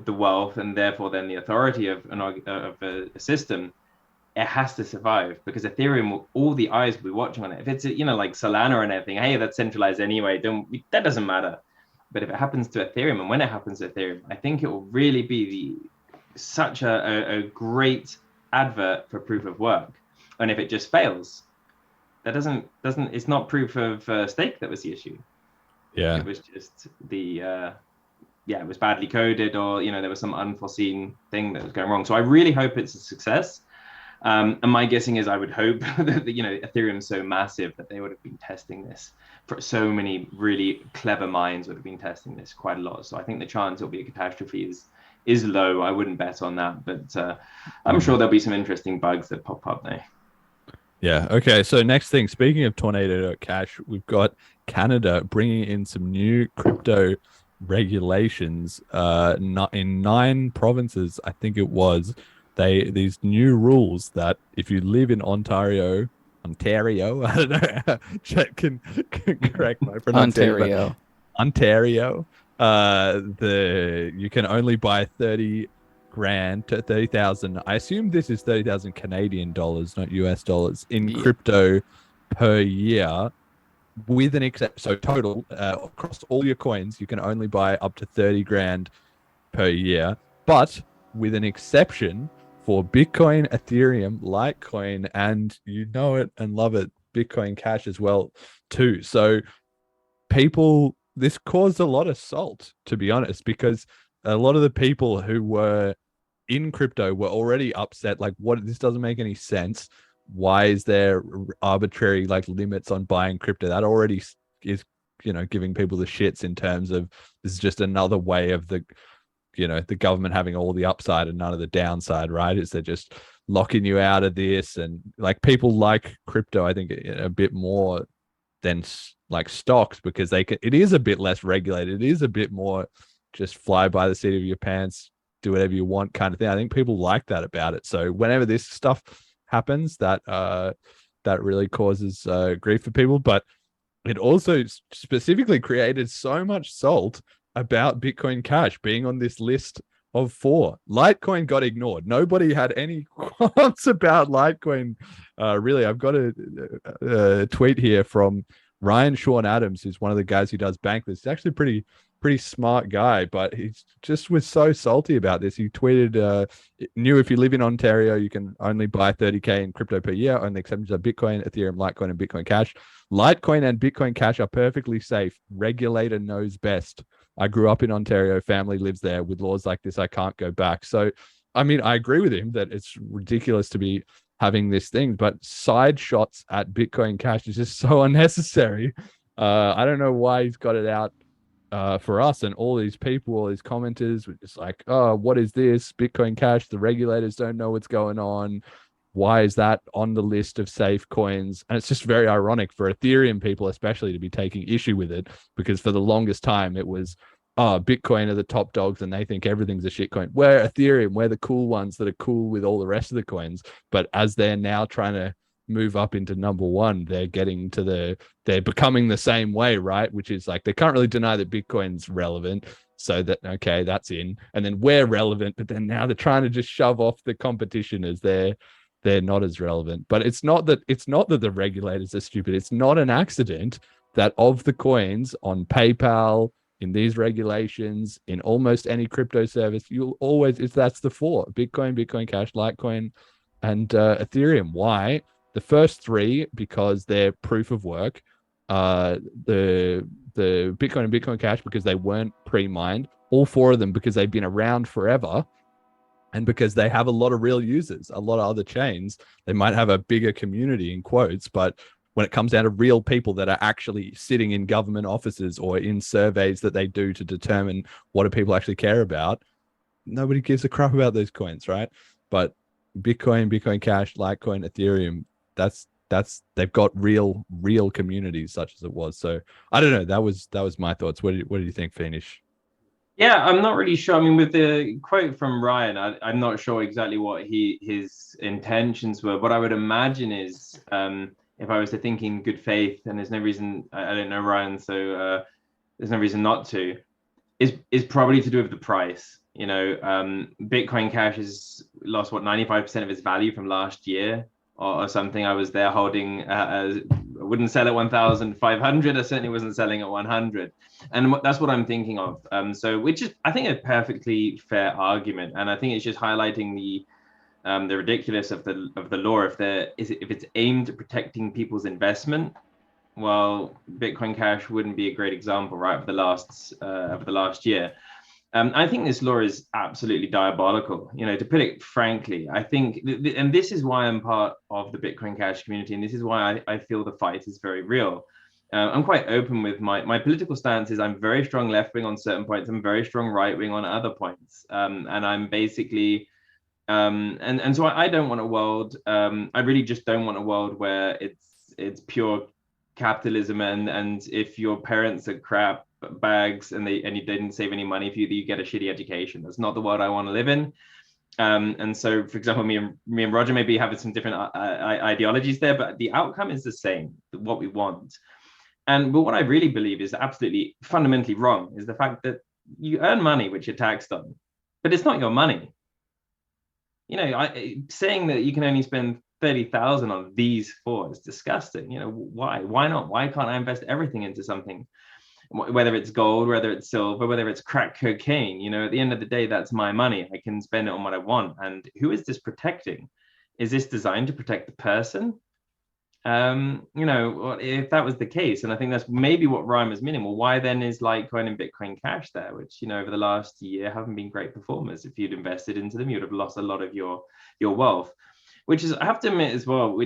wealth, and therefore then the authority of a system, it has to survive, because Ethereum, all the eyes will be watching on it. If it's like Solana and everything, hey, that's centralized anyway, that doesn't matter. But if it happens to Ethereum, and when it happens to Ethereum, I think it will really be such a great advert for proof of work. And if it just fails, that doesn't it's not proof of stake that was the issue. Yeah, it was just it was badly coded, or there was some unforeseen thing that was going wrong. So I really hope it's a success. And my guessing is I would hope that Ethereum's so massive that they would have been testing this. For so many really clever minds would have been testing this quite a lot. So I think the chance it'll be a catastrophe is low. I wouldn't bet on that, but I'm sure there'll be some interesting bugs that pop up there. Yeah. Okay. So next thing, speaking of Tornado.cash, we've got Canada bringing in some new crypto regulations. Not in 9 provinces, I think it was. These new rules that if you live in Ontario, I don't know. Chet can correct my pronunciation. Ontario. You can only buy 30 grand to 30,000. I assume this is 30,000 Canadian dollars, not US dollars, in crypto per year, with an exception. So total across all your coins, you can only buy up to 30 grand per year, but with an exception for Bitcoin, Ethereum, Litecoin, and you know it and love it, Bitcoin Cash as well too. So this caused a lot of salt, to be honest, because a lot of the people who were in crypto were already upset. Like, this doesn't make any sense. Why is there arbitrary limits on buying crypto? That already is, giving people the shits in terms of this is just another way of the government having all the upside and none of the downside, right? Is they're just locking you out of this, and people like crypto, I think, a bit more than stocks, because it is a bit less regulated. It is a bit more just fly by the seat of your pants, do whatever you want kind of thing. I think people like that about it. So whenever this stuff happens, that really causes grief for people. But it also specifically created so much salt about Bitcoin Cash being on this list of 4. Litecoin got ignored. Nobody had any qualms about Litecoin. Really, I've got a tweet here from Ryan Sean Adams, who's one of the guys who does Bankless. He's actually pretty smart guy, but he just was so salty about this. He tweeted, "New if you live in Ontario, you can only buy 30K in crypto per year. Only exceptions are Bitcoin, Ethereum, Litecoin, and Bitcoin Cash. Litecoin and Bitcoin Cash are perfectly safe. Regulator knows best. I grew up in Ontario. Family lives there. With laws like this, I can't go back." So, I mean, I agree with him that it's ridiculous to be having this thing, but side shots at Bitcoin Cash is just so unnecessary. I don't know why he's got it out for us, and all these people, all these commenters were just like, "Oh, what is this? Bitcoin Cash, the regulators don't know what's going on. Why is that on the list of safe coins?" And it's just very ironic for Ethereum people especially to be taking issue with it, because for the longest time it was, Bitcoin are the top dogs and they think everything's a shitcoin. We're Ethereum, we're the cool ones that are cool with all the rest of the coins. But as they're now trying to move up into number 1, they're becoming the same way, right? Which is they can't really deny that Bitcoin's relevant. So that, okay, that's in. And then we're relevant, but then now they're trying to just shove off the competition as they're not as relevant. But it's not that the regulators are stupid. It's not an accident that of the coins on PayPal, in these regulations, in almost any crypto service, that's the 4: Bitcoin, Bitcoin Cash, Litecoin, and Ethereum. Why? The first 3, because they're proof of work. The Bitcoin and Bitcoin Cash, because they weren't pre-mined. All 4 of them because they've been around forever, and because they have a lot of real users. A lot of other chains, they might have a bigger community in quotes, but when it comes down to real people that are actually sitting in government offices or in surveys that they do to determine what do people actually care about, nobody gives a crap about those coins, right? But Bitcoin, Bitcoin Cash, Litecoin, Ethereum, they've got real communities, such as it was. So I don't know. That was my thoughts. What do you think, Fiendish? Yeah, I'm not really sure. I mean, with the quote from Ryan, I'm not sure exactly what his intentions were. What I would imagine is, if I was to think in good faith, and there's no reason, I don't know Ryan, so there's no reason not to, is probably to do with the price. Bitcoin Cash has lost 95% of its value from last year or something. I was there holding, I wouldn't sell at 1,500. I certainly wasn't selling at 100. And that's what I'm thinking of. Which is, I think, a perfectly fair argument. And I think it's just highlighting the ridiculous of the law. If it's aimed at protecting people's investment, well, Bitcoin Cash wouldn't be a great example, right, of the last year. I think this law is absolutely diabolical. To put it frankly, I think, and this is why I'm part of the Bitcoin Cash community, and this is why I feel the fight is very real. I'm quite open with my political stances. I'm very strong left wing on certain points. I'm very strong right wing on other points, and I'm basically, and so I don't want a world. I really just don't want a world where it's pure capitalism, and if your parents are crap bags and you didn't save any money for you get a shitty education. That's not the world I want to live in. And so, for example, me and Roger maybe have some different ideologies there, but the outcome is the same, what we want. But what I really believe is absolutely fundamentally wrong is the fact that you earn money which you're taxed on, but it's not your money. Saying that you can only spend 30,000 on these four is disgusting. Why not? Why can't I invest everything into something? Whether it's gold, whether it's silver, whether it's crack cocaine, at the end of the day, that's my money. I can spend it on what I want. And who is this protecting? Is this designed to protect the person? If that was the case, and I think that's maybe what Ryan was meaning, well, why then is Litecoin and Bitcoin Cash there, which, over the last year haven't been great performers? If you'd invested into them, you'd have lost a lot of your wealth, which is, I have to admit as well,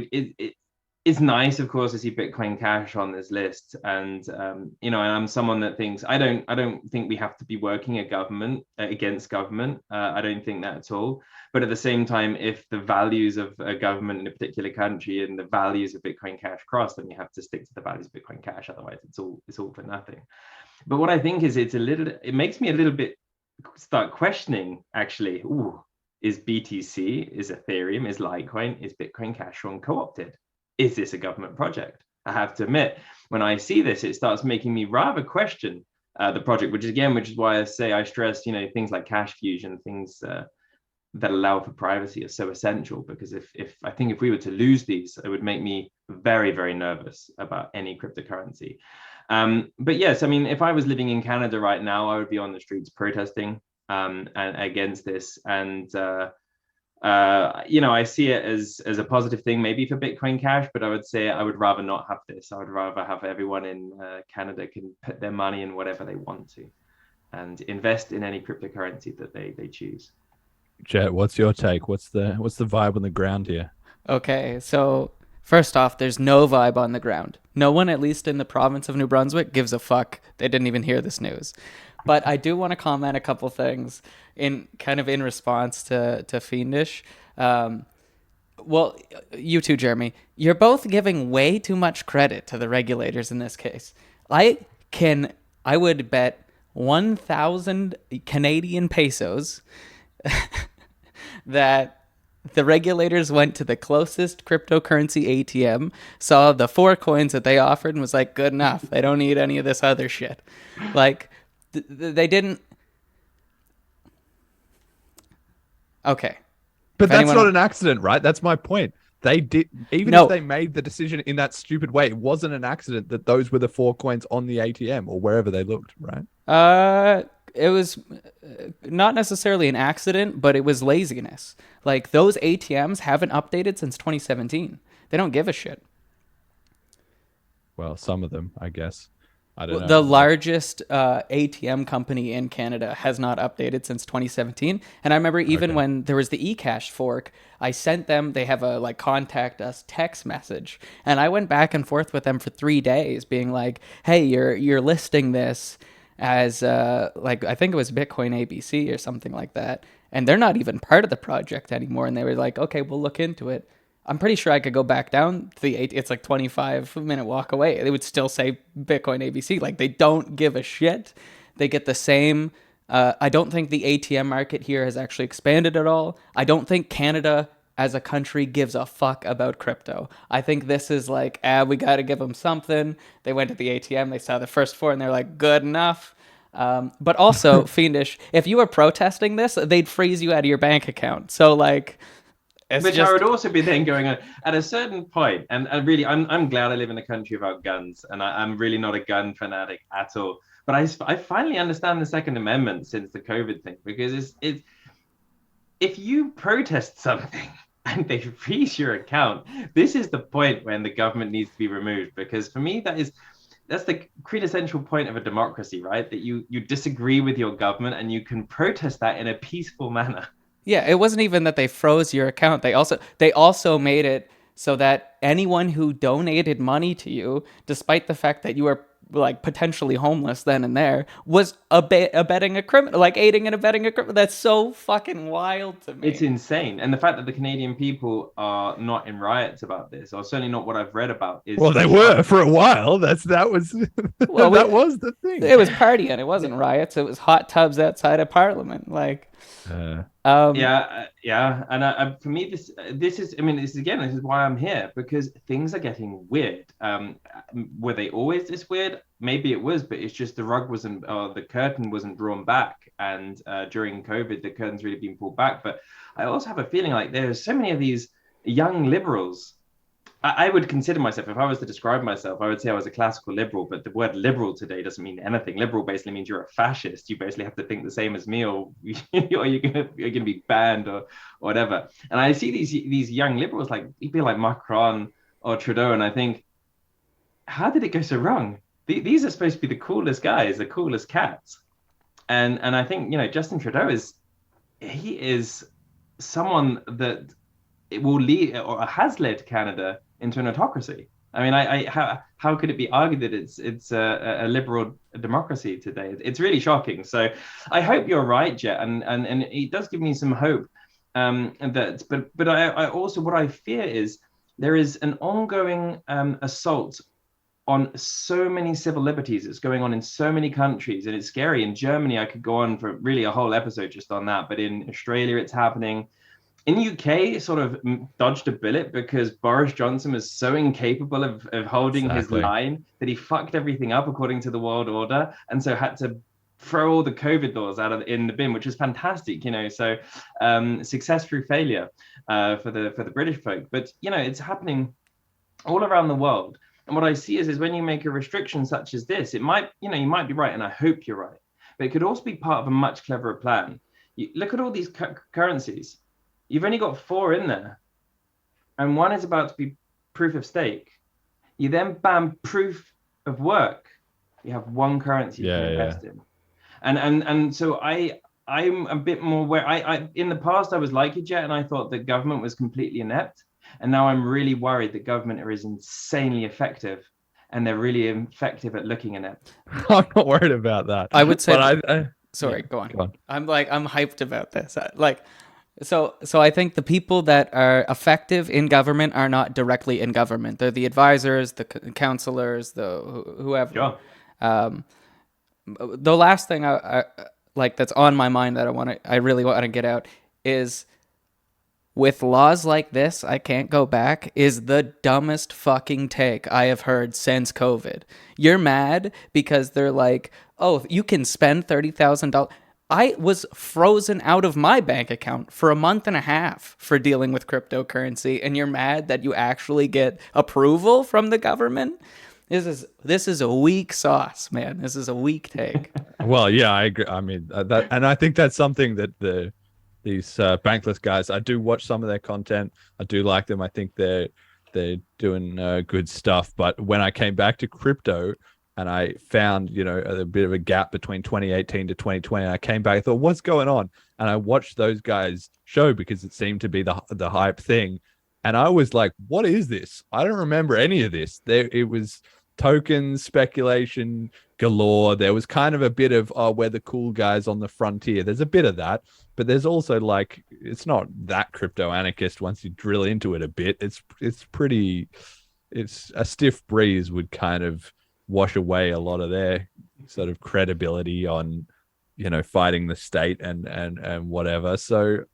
it's nice, of course, to see Bitcoin Cash on this list, and and I'm someone that thinks I don't think we have to be working against government. I don't think that at all. But at the same time, if the values of a government in a particular country and the values of Bitcoin Cash cross, then you have to stick to the values of Bitcoin Cash. Otherwise, it's all for nothing. But what I think is it makes me a little bit start questioning actually. Is BTC, is Ethereum, is Litecoin, is Bitcoin Cash co-opted? Is this a government project? I have to admit, when I see this, it starts making me rather question the project, which is why I stress, things like cash fusion, things that allow for privacy are so essential, because if I think if we were to lose these, it would make me very, very nervous about any cryptocurrency. But yes, if I was living in Canada right now, I would be on the streets protesting and against this. And I see it as a positive thing, maybe for Bitcoin Cash, but I would say I would rather not have this. I would rather have everyone in Canada can put their money in whatever they want to and invest in any cryptocurrency that they choose. Jet, what's your take? What's the vibe on the ground here? Okay, so first off, there's no vibe on the ground. No one, at least in the province of New Brunswick, gives a fuck. They didn't even hear this news. But I do want to comment a couple things in response to Fiendish. Well, you too, Jeremy. You're both giving way too much credit to the regulators in this case. I would bet 1,000 Canadian pesos that the regulators went to the closest cryptocurrency ATM, saw the 4 coins that they offered, and was like, good enough. They don't need any of this other shit. Like, they didn't. Okay. But that's not an accident, right? That's my point. They did, even if they made the decision in that stupid way, it wasn't an accident that those were the 4 coins on the ATM or wherever they looked, right? It was not necessarily an accident, but it was laziness. Like, those ATMs haven't updated since 2017. They don't give a shit. Well, some of them, I guess. I don't know. The largest ATM company in Canada has not updated since 2017. And I remember even when there was the eCash fork, I sent them, they have a contact us text message. And I went back and forth with them for 3 days being like, hey, you're listing this as I think it was Bitcoin ABC or something like that. And they're not even part of the project anymore. And they were like, okay, we'll look into it. I'm pretty sure I could go back down to the it's 25-minute walk away. They would still say Bitcoin ABC. Like, they don't give a shit. They get the same. I don't think the ATM market here has actually expanded at all. I don't think Canada as a country gives a fuck about crypto. I think this is like, we got to give them something. They went to the ATM. They saw the first 4 and they're like, good enough. But also, Fiendish, if you were protesting this, they'd freeze you out of your bank account. So like... Which I would also be then going on at a certain point, and really, I'm glad I live in a country without guns, and I'm really not a gun fanatic at all. But I finally understand the Second Amendment since the COVID thing, because it's if you protest something and they freeze your account, this is the point when the government needs to be removed. Because for me, that's the quintessential point of a democracy, right? That you disagree with your government and you can protest that in a peaceful manner. Yeah, it wasn't even that they froze your account. They also made it so that anyone who donated money to you, despite the fact that you were like potentially homeless then and there, was abetting a criminal, like aiding and abetting a criminal. That's so fucking wild to me. It's insane. And the fact that the Canadian people are not in riots about this, or certainly not what I've read about, is Well, they were for a while. That was Well, that was the thing. It was partying. It wasn't riots. It was hot tubs outside of Parliament. Like, yeah. And for me, this is, I mean, this is why I'm here, because things are getting weird. Were they always this weird? Maybe it was, but it's just the curtain wasn't drawn back. And during COVID, the curtain's really been pulled back. But I also have a feeling like there's so many of these young liberals. I would consider myself, if I was to describe myself, I would say I was a classical liberal, but the word liberal today doesn't mean anything. Liberal basically means you're a fascist. You basically have to think the same as me, or you're gonna be banned or whatever. And I see these young liberals, like people like Macron or Trudeau, and I think, how did it go so wrong? These are supposed to be the coolest guys, the coolest cats. And I think, Justin Trudeau is someone that it will lead or has led Canada into an autocracy. I mean, how could it be argued that it's a liberal democracy today? It's really shocking. So I hope you're right, Jet, and it does give me some hope. But I also, what I fear is there is an ongoing assault on so many civil liberties. It's going on in so many countries, and it's scary. In Germany, I could go on for really a whole episode just on that. But in Australia, it's happening. In the UK, it sort of dodged a bullet because Boris Johnson was so incapable of holding his line that he fucked everything up according to the world order, and so had to throw all the COVID laws in the bin, which is fantastic, So success through failure for the British folk. But it's happening all around the world. And what I see is when you make a restriction such as this, it might, you might be right, and I hope you're right, but it could also be part of a much cleverer plan. You look at all these currencies. You've only got 4 in there, and one is about to be proof of stake. You then ban proof of work. You have one currency you can invest in, and so I'm a bit more where I in the past I was like you, Jet, and I thought that government was completely inept, and now I'm really worried that government is insanely effective, and they're really effective at looking inept. I'm not worried about that. I would say. But Sorry, go on. I'm hyped about this. So I think the people that are effective in government are not directly in government. They're the advisors, the counselors, the whoever. Sure. The last thing I that's on my mind that I really want to get out is, with laws like this, I can't go back, is the dumbest fucking take I have heard since COVID. You're mad because they're like, oh, you can spend $30,000. I was frozen out of my bank account for a month and a half for dealing with cryptocurrency, and you're mad that you actually get approval from the government? This is a weak sauce, man. This is a weak take. Well, yeah, I agree. I mean, and I think that's something that these bankless guys, I do watch some of their content. I do like them. I think they're doing good stuff. But when I came back to crypto, and I found, a bit of a gap between 2018 to 2020. I came back, I thought, what's going on? And I watched those guys show because it seemed to be the hype thing. And I was like, what is this? I don't remember any of this. It was tokens, speculation galore. There was kind of a bit of, we're the cool guys on the frontier. There's a bit of that. But there's also it's not that crypto anarchist once you drill into it a bit. It's a stiff breeze would kind of wash away a lot of their sort of credibility on, fighting the state and whatever. So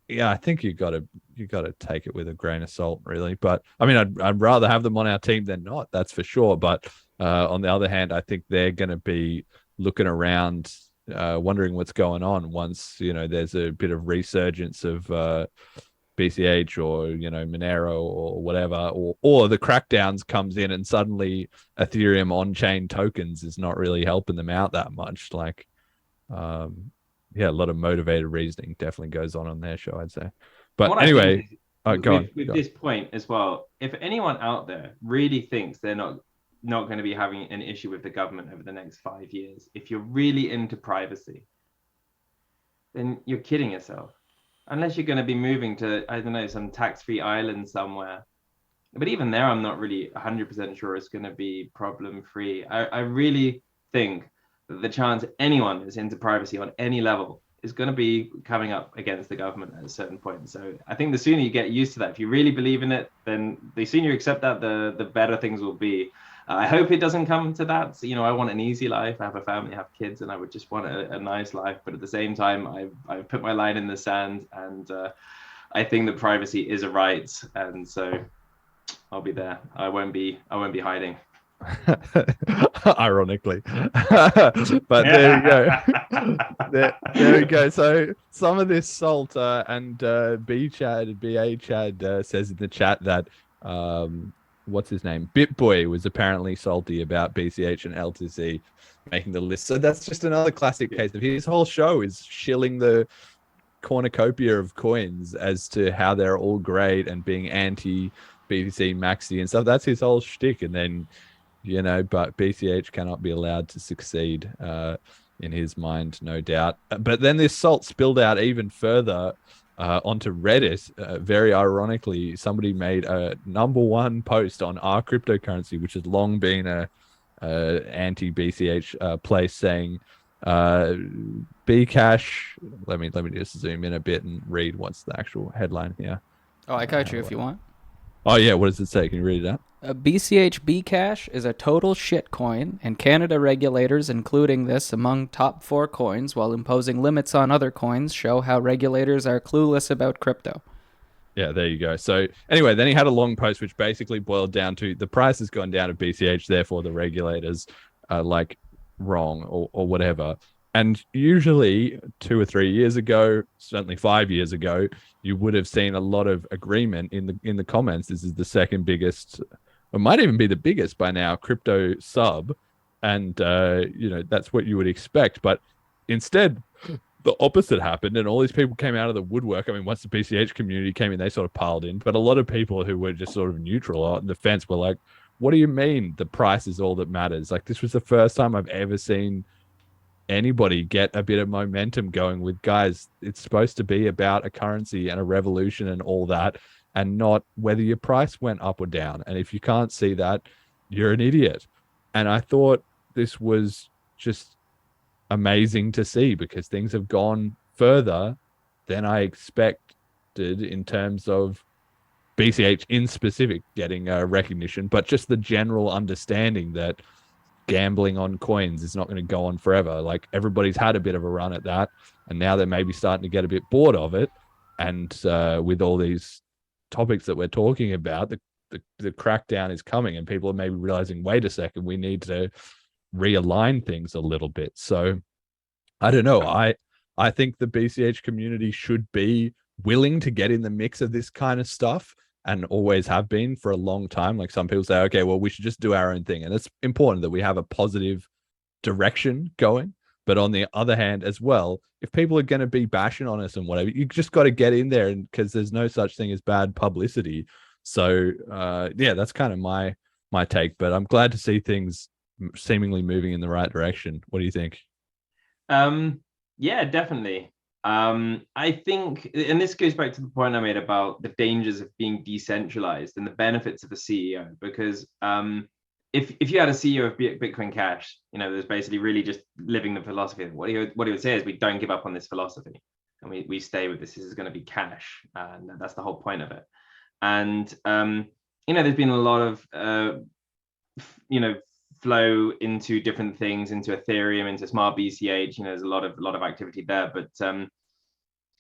yeah, I think you got to take it with a grain of salt, really. But I mean, I'd rather have them on our team than not, that's for sure. But on the other hand, I think they're going to be looking around, wondering what's going on once there's a bit of resurgence of BCH or Monero or whatever, or the crackdowns comes in and suddenly Ethereum on-chain tokens is not really helping them out that much. A lot of motivated reasoning definitely goes on their show, I'd say. But anyway, go on. With this point as well, if anyone out there really thinks they're not not going to be having an issue with the government over the next 5 years. If you're really into privacy, then you're kidding yourself. Unless you're going to be moving to, I don't know, some tax-free island somewhere. But even there, I'm not really 100% sure it's going to be problem-free. I really think that the chance anyone is into privacy on any level is going to be coming up against the government at a certain point. So I think the sooner you get used to that, if you really believe in it, then the sooner you accept that, the better things will be. I hope it doesn't come to that. So, I want an easy life. I have a family, I have kids, and I would just want a nice life. But at the same time, I've put my line in the sand, and I think that privacy is a right. And so I'll be there. I won't be hiding. Ironically. But there we go. there we go. So some of this salt and BA Chad says in the chat that what's his name? BitBoy was apparently salty about BCH and LTC making the list. So that's just another classic case of his whole show is shilling the cornucopia of coins as to how they're all great and being anti BTC Maxi and stuff. That's his whole shtick. And then, but BCH cannot be allowed to succeed in his mind, no doubt. But then this salt spilled out even further onto Reddit. Very ironically, somebody made a #1 post on our cryptocurrency, which has long been a anti-BCH place, saying Bcash. Let me just zoom in a bit and read what's the actual headline here. Oh, I got you if you want. Oh yeah, what does it say? Can you read it out? BCH Bcash is a total shitcoin, and Canada regulators including this among top 4 coins while imposing limits on other coins show how regulators are clueless about crypto. Yeah, there you go. So anyway, then he had a long post which basically boiled down to the price has gone down to BCH, therefore the regulators are wrong or whatever. And usually 2 or 3 years ago, certainly 5 years ago, you would have seen a lot of agreement in the comments. This is the second biggest, or might even be the biggest by now, crypto sub. And, that's what you would expect. But instead, the opposite happened and all these people came out of the woodwork. I mean, once the BCH community came in, they sort of piled in. But a lot of people who were just sort of neutral on the fence were like, what do you mean the price is all that matters? This was the first time I've ever seen anybody get a bit of momentum going with, guys, it's supposed to be about a currency and a revolution and all that, and not whether your price went up or down. And if you can't see that, you're an idiot. And I thought this was just amazing to see because things have gone further than I expected in terms of BCH in specific getting recognition, but just the general understanding that gambling on coins is not going to go on forever. Everybody's had a bit of a run at that, and now they're maybe starting to get a bit bored of it. And with all these topics that we're talking about, the crackdown is coming, and people are maybe realizing, wait a second, we need to realign things a little bit. So I don't know. I think the BCH community should be willing to get in the mix of this kind of stuff, and always have been for a long time. Some people say, okay, well, we should just do our own thing. And it's important that we have a positive direction going. But on the other hand as well, if people are going to be bashing on us and whatever, you just got to get in there, and because there's no such thing as bad publicity. So that's kind of my take, but I'm glad to see things seemingly moving in the right direction. What do you think? Yeah, definitely. I think, and this goes back to the point I made about the dangers of being decentralized and the benefits of a CEO, because if you had a CEO of Bitcoin Cash, there's basically really just living the philosophy. What he would say is, we don't give up on this philosophy, and we stay with this. This is going to be cash, and that's the whole point of it. And there's been a lot of flow into different things, into Ethereum, into smart BCH. There's a lot of activity there, but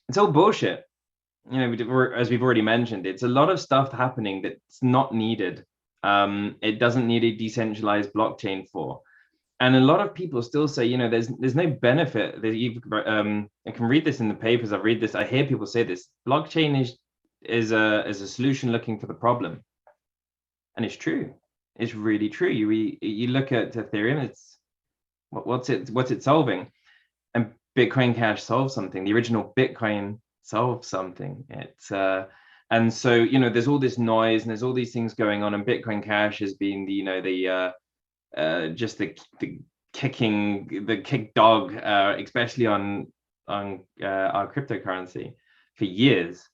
it's all bullshit. As we've already mentioned, it's a lot of stuff happening that's not needed. It doesn't need a decentralized blockchain for. And a lot of people still say, there's no benefit. I can read this in the papers. I hear people say this. Blockchain is a solution looking for the problem, and it's true. It's really true. You look at Ethereum. It's what's it solving, and Bitcoin Cash solves something. The original Bitcoin solves something. It's and so there's all this noise and there's all these things going on, and Bitcoin Cash has been the just the kick dog, especially on our cryptocurrency for years,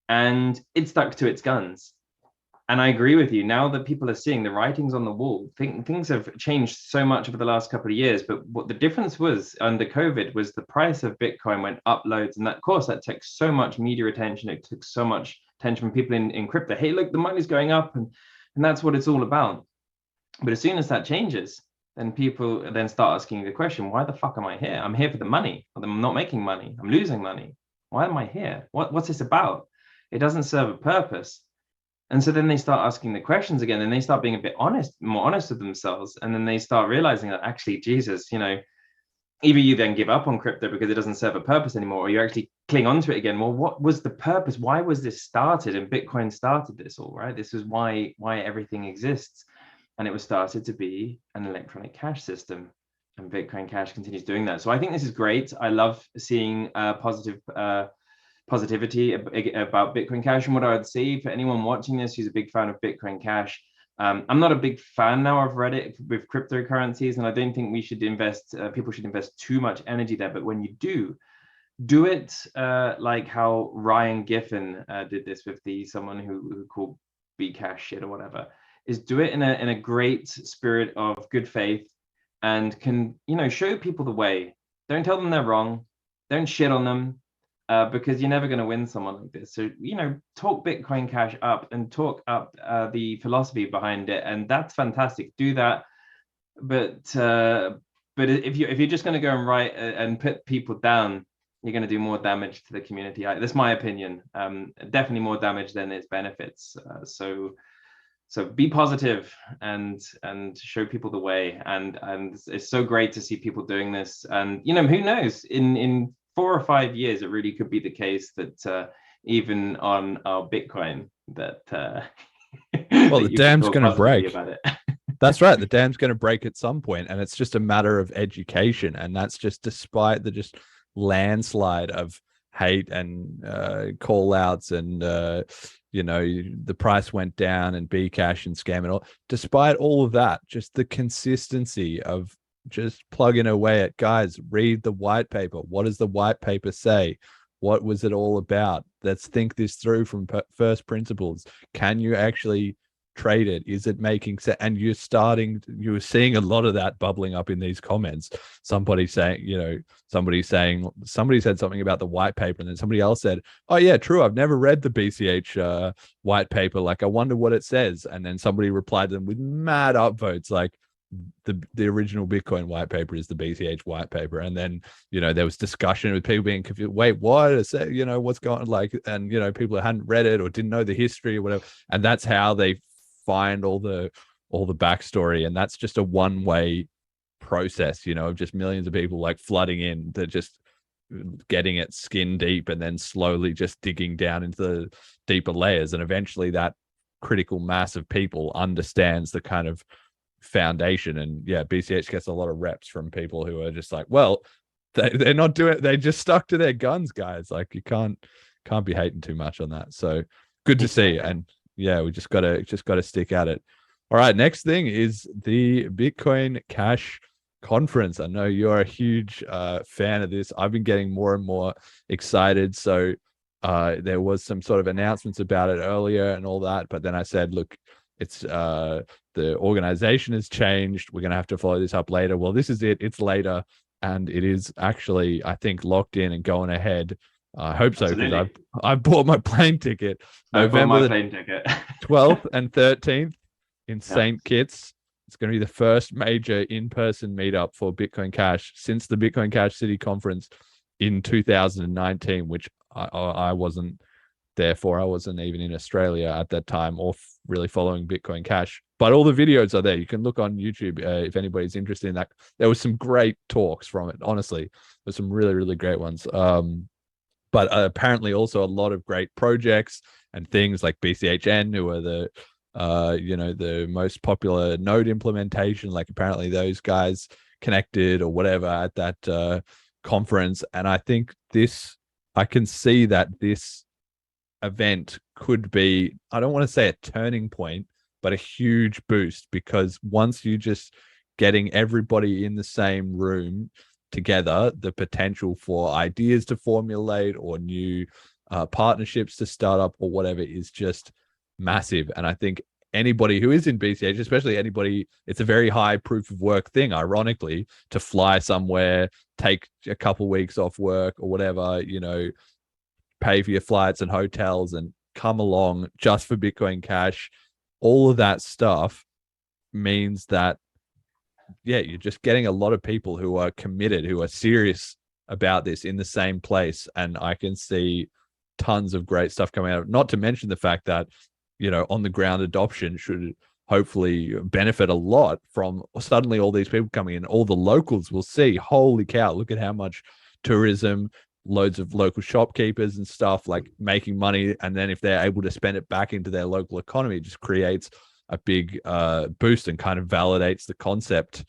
and it stuck to its guns. And I agree with you. Now that people are seeing the writings on the wall, things have changed so much over the last couple of years. But what the difference was under COVID was the price of Bitcoin went up loads. And that, of course, that took so much media attention. It took so much attention from people in crypto. Hey, look, the money's going up. And that's what it's all about. But as soon as that changes, then people then start asking the question, why the fuck am I here? I'm here for the money. I'm not making money. I'm losing money. Why am I here? What's this about? It doesn't serve a purpose. And so then they start asking the questions again, and they start being a bit more honest with themselves. And then they start realizing that actually, Jesus, either you then give up on crypto because it doesn't serve a purpose anymore, or you actually cling on to it again. Well, what was the purpose? Why was this started? And Bitcoin started this all, right? This is why everything exists. And it was started to be an electronic cash system. And Bitcoin Cash continues doing that. So I think this is great. I love seeing positivity about Bitcoin Cash. And what I would say for anyone watching this who's a big fan of Bitcoin Cash, I'm not a big fan now of Reddit with cryptocurrencies, and I don't think we should people should invest too much energy there. But when you do it like how Ryan Giffen did this with someone who called Bcash shit or whatever, is do it in a great spirit of good faith, and can show people the way. Don't tell them they're wrong. Don't shit on them. Because you're never going to win someone like this. So, talk Bitcoin Cash up and talk up the philosophy behind it. And that's fantastic. Do that. But if you're just going to go and write and put people down, you're going to do more damage to the community. That's my opinion. Definitely more damage than its benefits. So be positive and show people the way. And it's so great to see people doing this. And, who knows, in 4 or 5 years, it really could be the case that even on our Bitcoin, that well, the dam's going to break. About it. That's right. The dam's going to break at some point, and it's just a matter of education. And that's just despite the just landslide of hate and call outs and the price went down and Bcash and scam and all. Despite all of that, just the consistency of just plugging away at, guys, read the white paper. What does the white paper say? What was it all about? Let's think this through from first principles. Can you actually trade it? Is it making sense? And you were seeing a lot of that bubbling up in these comments. Somebody saying, somebody said something about the white paper, and then somebody else said, oh yeah, true, I've never read the BCH white paper. Like, I wonder what it says. And then somebody replied to them with mad upvotes, like, the original Bitcoin white paper is the BCH white paper. And then there was discussion with people being confused. Wait, what? What's going on? Like, and people who hadn't read it or didn't know the history or whatever. And that's how they find all the backstory. And that's just a one-way process, of just millions of people like flooding in. They're just getting it skin deep and then slowly just digging down into the deeper layers. And eventually that critical mass of people understands the kind of foundation. And yeah, BCH gets a lot of reps from people who are just like, well, they're not doing it, they just stuck to their guns, guys. Like, you can't be hating too much on that. So good to see. And yeah, we just gotta stick at it. All right, next thing is the Bitcoin Cash conference. I know you're a huge fan of this. I've been getting more and more excited. So there was some sort of announcements about it earlier and all that, but then I said, look, it's the organization has changed. We're going to have to follow this up later. Well, this is it. It's later, and it is actually, I think, locked in and going ahead. I hope so, because I bought my plane ticket. November 12th and 13th in StKitts. It's going to be the first major in-person meetup for Bitcoin Cash since the Bitcoin Cash City Conference in 2019, which I wasn't there for. I wasn't even in Australia at that time or really following Bitcoin Cash. But all the videos are there. You can look on YouTube if anybody's interested in that. There was some great talks from it. Honestly, there's some really, really great ones. But apparently also a lot of great projects and things like BCHN, who are the most popular node implementation. Like, apparently those guys connected or whatever at that conference. And I think I can see that this event could be, I don't want to say a turning point, but a huge boost, because once you just getting everybody in the same room together, the potential for ideas to formulate or new partnerships to start up or whatever is just massive. And I think anybody who is in BCH, especially anybody, it's a very high proof of work thing, ironically, to fly somewhere, take a couple weeks off work or whatever, you know, pay for your flights and hotels and come along just for Bitcoin Cash. All of that stuff means that, yeah, you're just getting a lot of people who are committed, who are serious about this in the same place. And I can see tons of great stuff coming out. Not to mention the fact that, you know, on the ground adoption should hopefully benefit a lot from suddenly all these people coming in. All the locals will see, holy cow, look at how much tourism, loads of local shopkeepers and stuff like making money. And then if they're able to spend it back into their local economy, it just creates a big boost and kind of validates the concept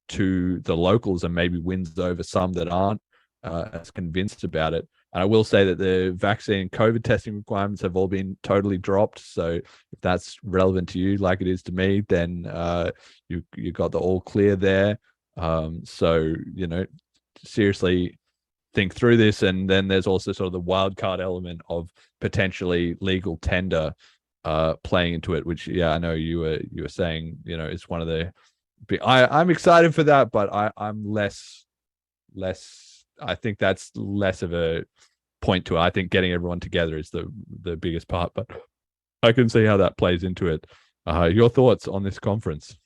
to the locals and maybe wins over some that aren't as convinced about it. And I will say that the vaccine COVID testing requirements have all been totally dropped. So if that's relevant to you, like it is to me, then you got the all clear there. So, you know, seriously think through this. And then there's also sort of the wild card element of potentially legal tender playing into it, which, yeah, I know you were saying, you know, it's one of the, I'm excited for that, but I'm less, I think that's less of a point to it. I think getting everyone together is the biggest part, but I can see how that plays into it. Your thoughts on this conference?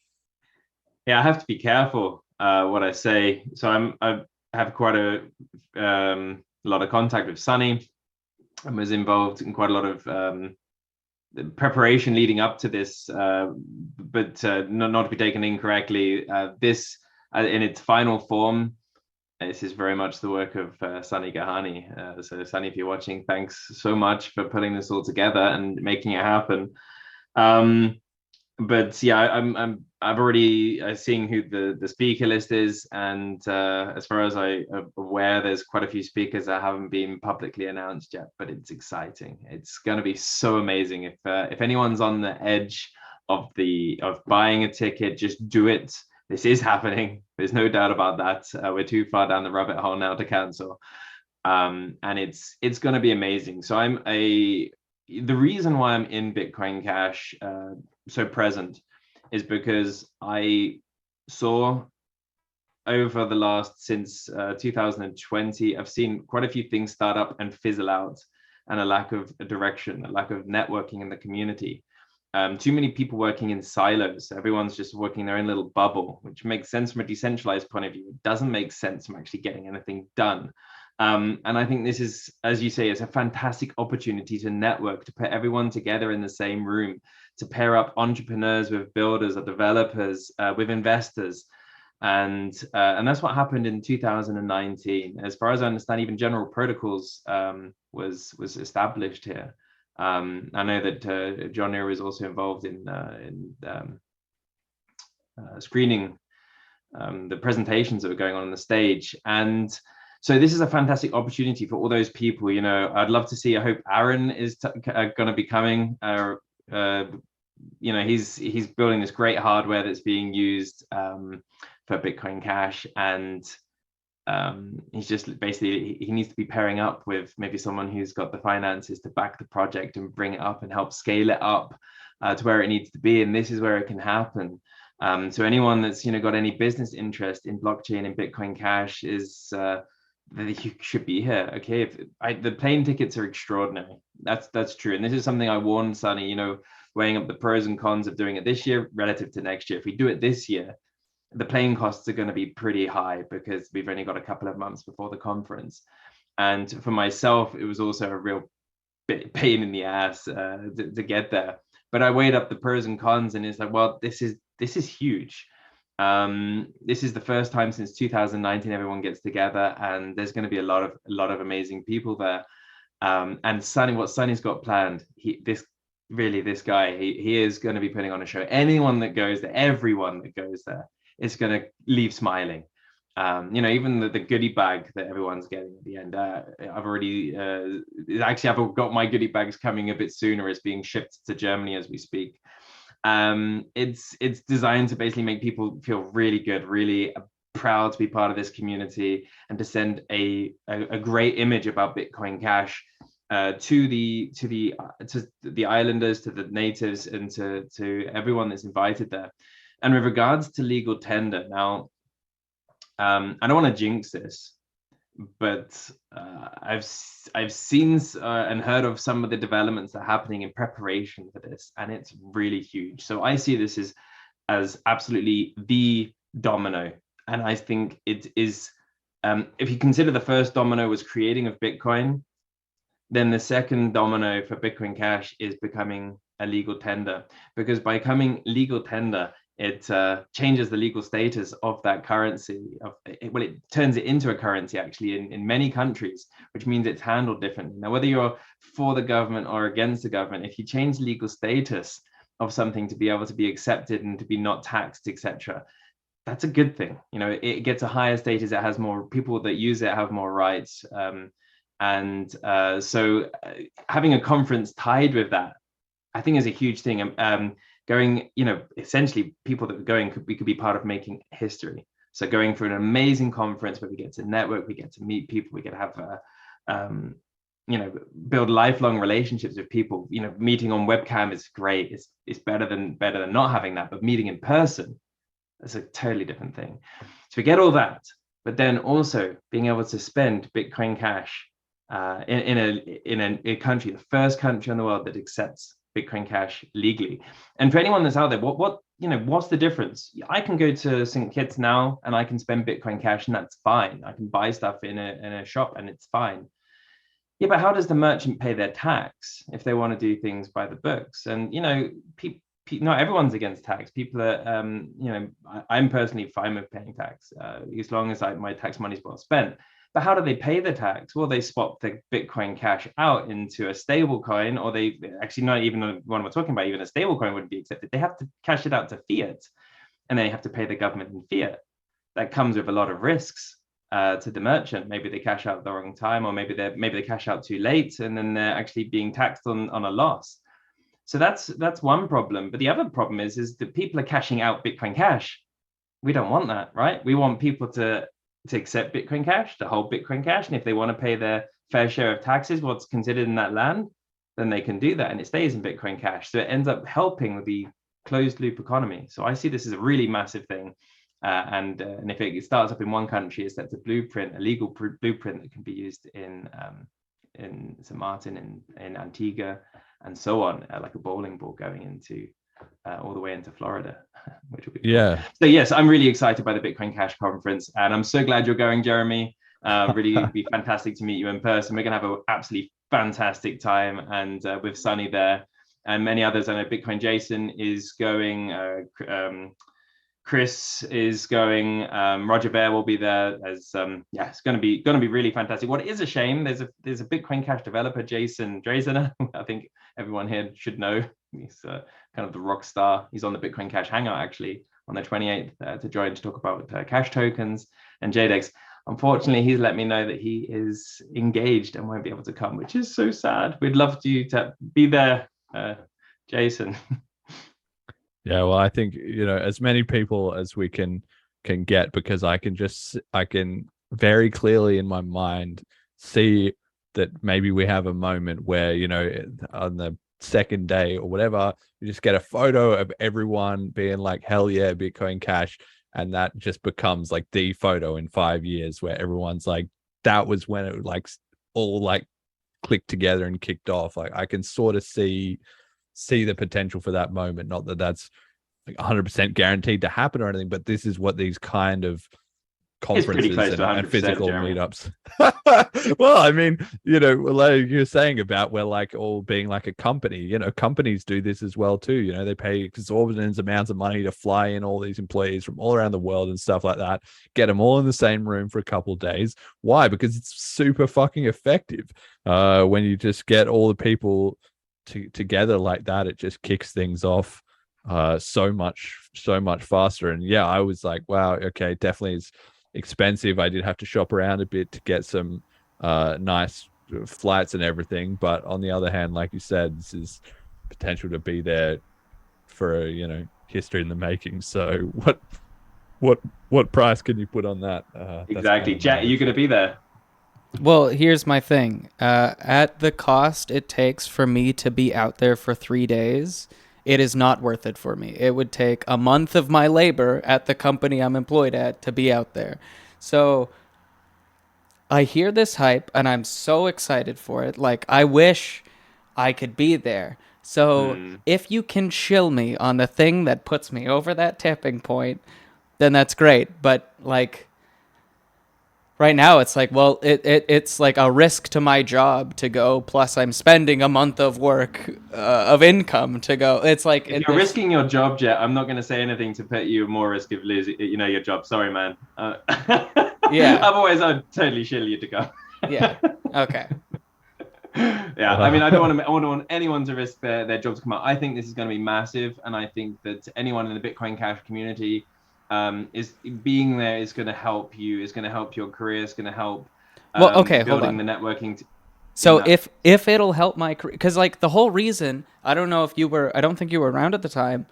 Yeah, I have to be careful what I say. So I have quite a lot of contact with Sunny and was involved in quite a lot of the preparation leading up to this, but not to be taken incorrectly. This in its final form, this is very much the work of Sunny Gahani. So Sunny, if you're watching, thanks so much for putting this all together and making it happen. But yeah, I've already seen who the speaker list is, and as far as I'm aware, there's quite a few speakers that haven't been publicly announced yet. But it's exciting. It's going to be so amazing. If anyone's on the edge of buying a ticket, just do it. This is happening. There's no doubt about that. We're too far down the rabbit hole now to cancel. And it's going to be amazing. So the reason why I'm in Bitcoin Cash so present is because I saw over the last, since 2020, I've seen quite a few things start up and fizzle out, and a lack of direction, a lack of networking in the community. Too many people working in silos. Everyone's just working their own little bubble, which makes sense from a decentralized point of view. It doesn't make sense from actually getting anything done. And I think this is, as you say, it's a fantastic opportunity to network, to put everyone together in the same room, to pair up entrepreneurs with builders or developers, with investors. And that's what happened in 2019. As far as I understand, even General Protocols was established here. I know that John Neer was also involved in screening the presentations that were going on the stage. And so this is a fantastic opportunity for all those people. You know, I'd love to see, I hope Aaron is going to be coming. You know, he's building this great hardware that's being used for Bitcoin Cash, and he's just basically, he needs to be pairing up with maybe someone who's got the finances to back the project and bring it up and help scale it up to where it needs to be. And this is where it can happen. So anyone that's, you know, got any business interest in blockchain and Bitcoin Cash is you should be here. Okay, the plane tickets are extraordinary. That's true. And this is something I warned Sunny, you know, weighing up the pros and cons of doing it this year relative to next year. If we do it this year, the plane costs are going to be pretty high because we've only got a couple of months before the conference. And for myself, it was also a real pain in the ass to get there. But I weighed up the pros and cons, and it's like, well, this is huge. This is the first time since 2019 everyone gets together, and there's going to be a lot of amazing people there. And Sunny, what Sunny's got planned, this guy, he is going to be putting on a show. Anyone that goes there, everyone that goes there, is going to leave smiling. You know, even the goodie bag that everyone's getting at the end. I've got my goodie bags coming a bit sooner. It's being shipped to Germany as we speak. It's designed to basically make people feel really good, really proud to be part of this community, and to send a great image about Bitcoin Cash to the islanders, to the natives, and to everyone that's invited there. And with regards to legal tender, now I don't want to jinx this, but I've seen and heard of some of the developments that are happening in preparation for this, and it's really huge. So I see this as absolutely the domino, and I think it is. If you consider the first domino was creating of Bitcoin, then the second domino for Bitcoin Cash is becoming a legal tender, because by becoming legal tender, it changes the legal status of that currency. It turns it into a currency actually in many countries, which means it's handled differently. Now, whether you're for the government or against the government, if you change legal status of something to be able to be accepted and to be not taxed, etc., that's a good thing. You know, it gets a higher status. It has more people that use it, have more rights. So having a conference tied with that, I think, is a huge thing. Going, you know, essentially people that are going could be part of making history. So going for an amazing conference where we get to network, we get to meet people, we get to have, you know, build lifelong relationships with people. You know, meeting on webcam is great. It's better than not having that. But meeting in person, that's a totally different thing. So we get all that, but then also being able to spend Bitcoin Cash in a country, the first country in the world that accepts Bitcoin Cash legally. And for anyone that's out there, what's the difference? I can go to StKitts now and I can spend Bitcoin Cash, and that's fine. I can buy stuff in a shop and it's fine. Yeah, but how does the merchant pay their tax if they want to do things by the books? And, you know, not everyone's against tax. People are, you know, I'm personally fine with paying tax as long as my tax money is well spent. But how do they pay the tax? Well, they swap the Bitcoin Cash out into a stable coin, or they actually, not even the one we're talking about, even a stable coin wouldn't be accepted. They have to cash it out to fiat, and they have to pay the government in fiat. That comes with a lot of risks to the merchant. Maybe they cash out at the wrong time, or maybe they cash out too late, and then they're actually being taxed on a loss. So that's one problem. But the other problem is that people are cashing out Bitcoin Cash. We don't want that, right? We want people to accept Bitcoin Cash, to hold Bitcoin Cash. And if they want to pay their fair share of taxes, what's considered in that land, then they can do that, and it stays in Bitcoin Cash. So it ends up helping with the closed loop economy. So I see this as a really massive thing. And if it starts up in one country, it sets a blueprint, a legal blueprint that can be used in St. Martin, in Antigua, and so on, like a bowling ball going into all the way into Florida, which will be cool. So yes, I'm really excited by the Bitcoin Cash conference, and I'm so glad you're going, Jeremy. Really, it'd be fantastic to meet you in person. We're gonna have an absolutely fantastic time, and with Sunny there and many others. I know Bitcoin Jason is going. Chris is going. Roger Bear will be there. As it's going to be really fantastic. What is a shame, there's a Bitcoin Cash developer, Jason Drazener. I think everyone here should know. He's kind of the rock star. He's on the Bitcoin Cash Hangout actually on the 28th to join to talk about cash tokens and JDEX. Unfortunately, he's let me know that he is engaged and won't be able to come, which is so sad. We'd love you to be there, Jason. Yeah, well, I think, you know, as many people as we can get, because I can very clearly in my mind see that maybe we have a moment where, you know, on the second day or whatever, you just get a photo of everyone being like, hell yeah, Bitcoin Cash. And that just becomes like the photo in 5 years where everyone's like, that was when it like all like clicked together and kicked off. Like I can sort of see the potential for that moment. Not that that's like 100% guaranteed to happen or anything, but this is what these kind of conferences and physical meetups. Well, I mean, you know, like you're saying about we're like all being like a company, you know, companies do this as well too. You know, they pay exorbitant amounts of money to fly in all these employees from all around the world and stuff like that, get them all in the same room for a couple of days. Why? Because it's super fucking effective. When you just get all the people together like that, it just kicks things off so much faster. And yeah, I was like, wow, okay, definitely is expensive. I did have to shop around a bit to get some nice flights and everything, but on the other hand, like you said, this is potential to be there for a history in the making. So what price can you put on that? Exactly. Jet, are you going to be there? Well, here's my thing. At the cost it takes for me to be out there for 3 days, it is not worth it for me. It would take a month of my labor at the company I'm employed at to be out there. So I hear this hype and I'm so excited for it. Like, I wish I could be there. So if you can shill me on the thing that puts me over that tipping point, then that's great. But like, right now, it's like, well, it's like a risk to my job to go. Plus, I'm spending a month of work of income to go. It's like if you're risking your job, Jet. I'm not going to say anything to put you at more risk of losing, your job. Sorry, man. Yeah. Otherwise, I'd totally shill you to go. Yeah. Okay. Yeah. I mean, I don't want anyone to risk their job to come out. I think this is going to be massive, and I think that anyone in the Bitcoin Cash community. Is being there is going to help you, is going to help your career, is going to help building the networking. So if it'll help my career, because like the whole reason, I don't think you were around at the time,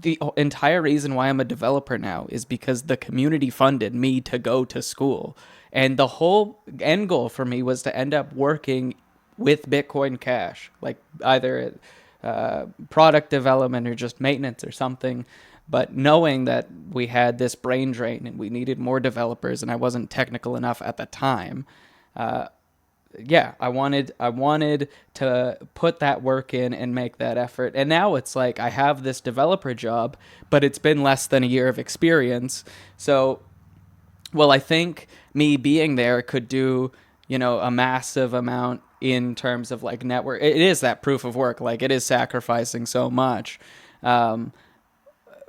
the entire reason why I'm a developer now is because the community funded me to go to school. And the whole end goal for me was to end up working with Bitcoin Cash, like either product development or just maintenance or something. But knowing that we had this brain drain and we needed more developers and I wasn't technical enough at the time, I wanted to put that work in and make that effort. And now it's like I have this developer job, but it's been less than a year of experience. So, well, I think me being there could do, a massive amount in terms of like network. It is that proof of work. Like, it is sacrificing so much.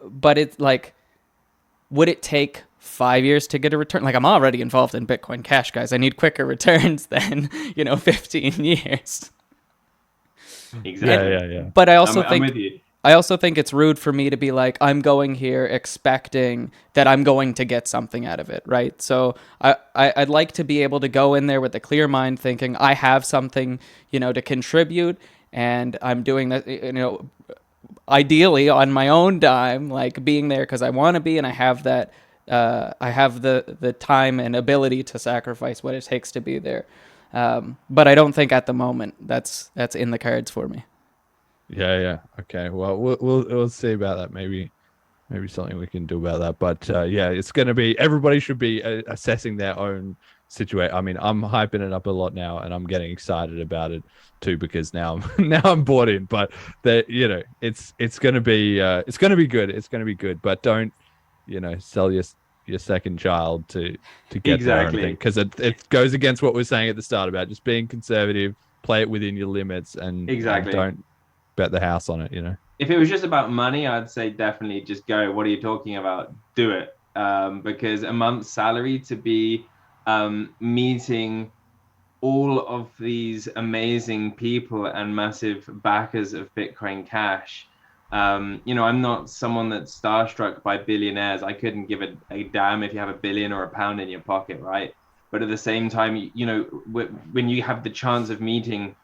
But it's like, would it take 5 years to get a return? Like, I'm already involved in Bitcoin Cash, guys. I need quicker returns than 15 years. Exactly. Yeah. But I also I'm with you. I also think it's rude for me to be like, I'm going here expecting that I'm going to get something out of it, right? So I'd like to be able to go in there with a clear mind, thinking I have something, to contribute, and I'm doing that, ideally on my own dime, like being there because I want to be, and I have that. I have the time and ability to sacrifice what it takes to be there. But I don't think at the moment that's in the cards for me. Yeah. Okay. Well, we'll see about that. Maybe something we can do about that. But it's going to be. Everybody should be assessing their own situation. I mean, I'm hyping it up a lot now, and I'm getting excited about it too because now I'm bought in. But it's going to be good. It's going to be good. But don't sell your second child to get exactly because it goes against what we're saying at the start about just being conservative, play it within your limits, and don't bet the house on it. If it was just about money, I'd say definitely just go. What are you talking about? Do it. Because a month's salary to be meeting all of these amazing people and massive backers of Bitcoin Cash. I'm not someone that's starstruck by billionaires. I couldn't give a damn if you have $1 billion or £1 in your pocket, right? But at the same time, when you have the chance of meeting,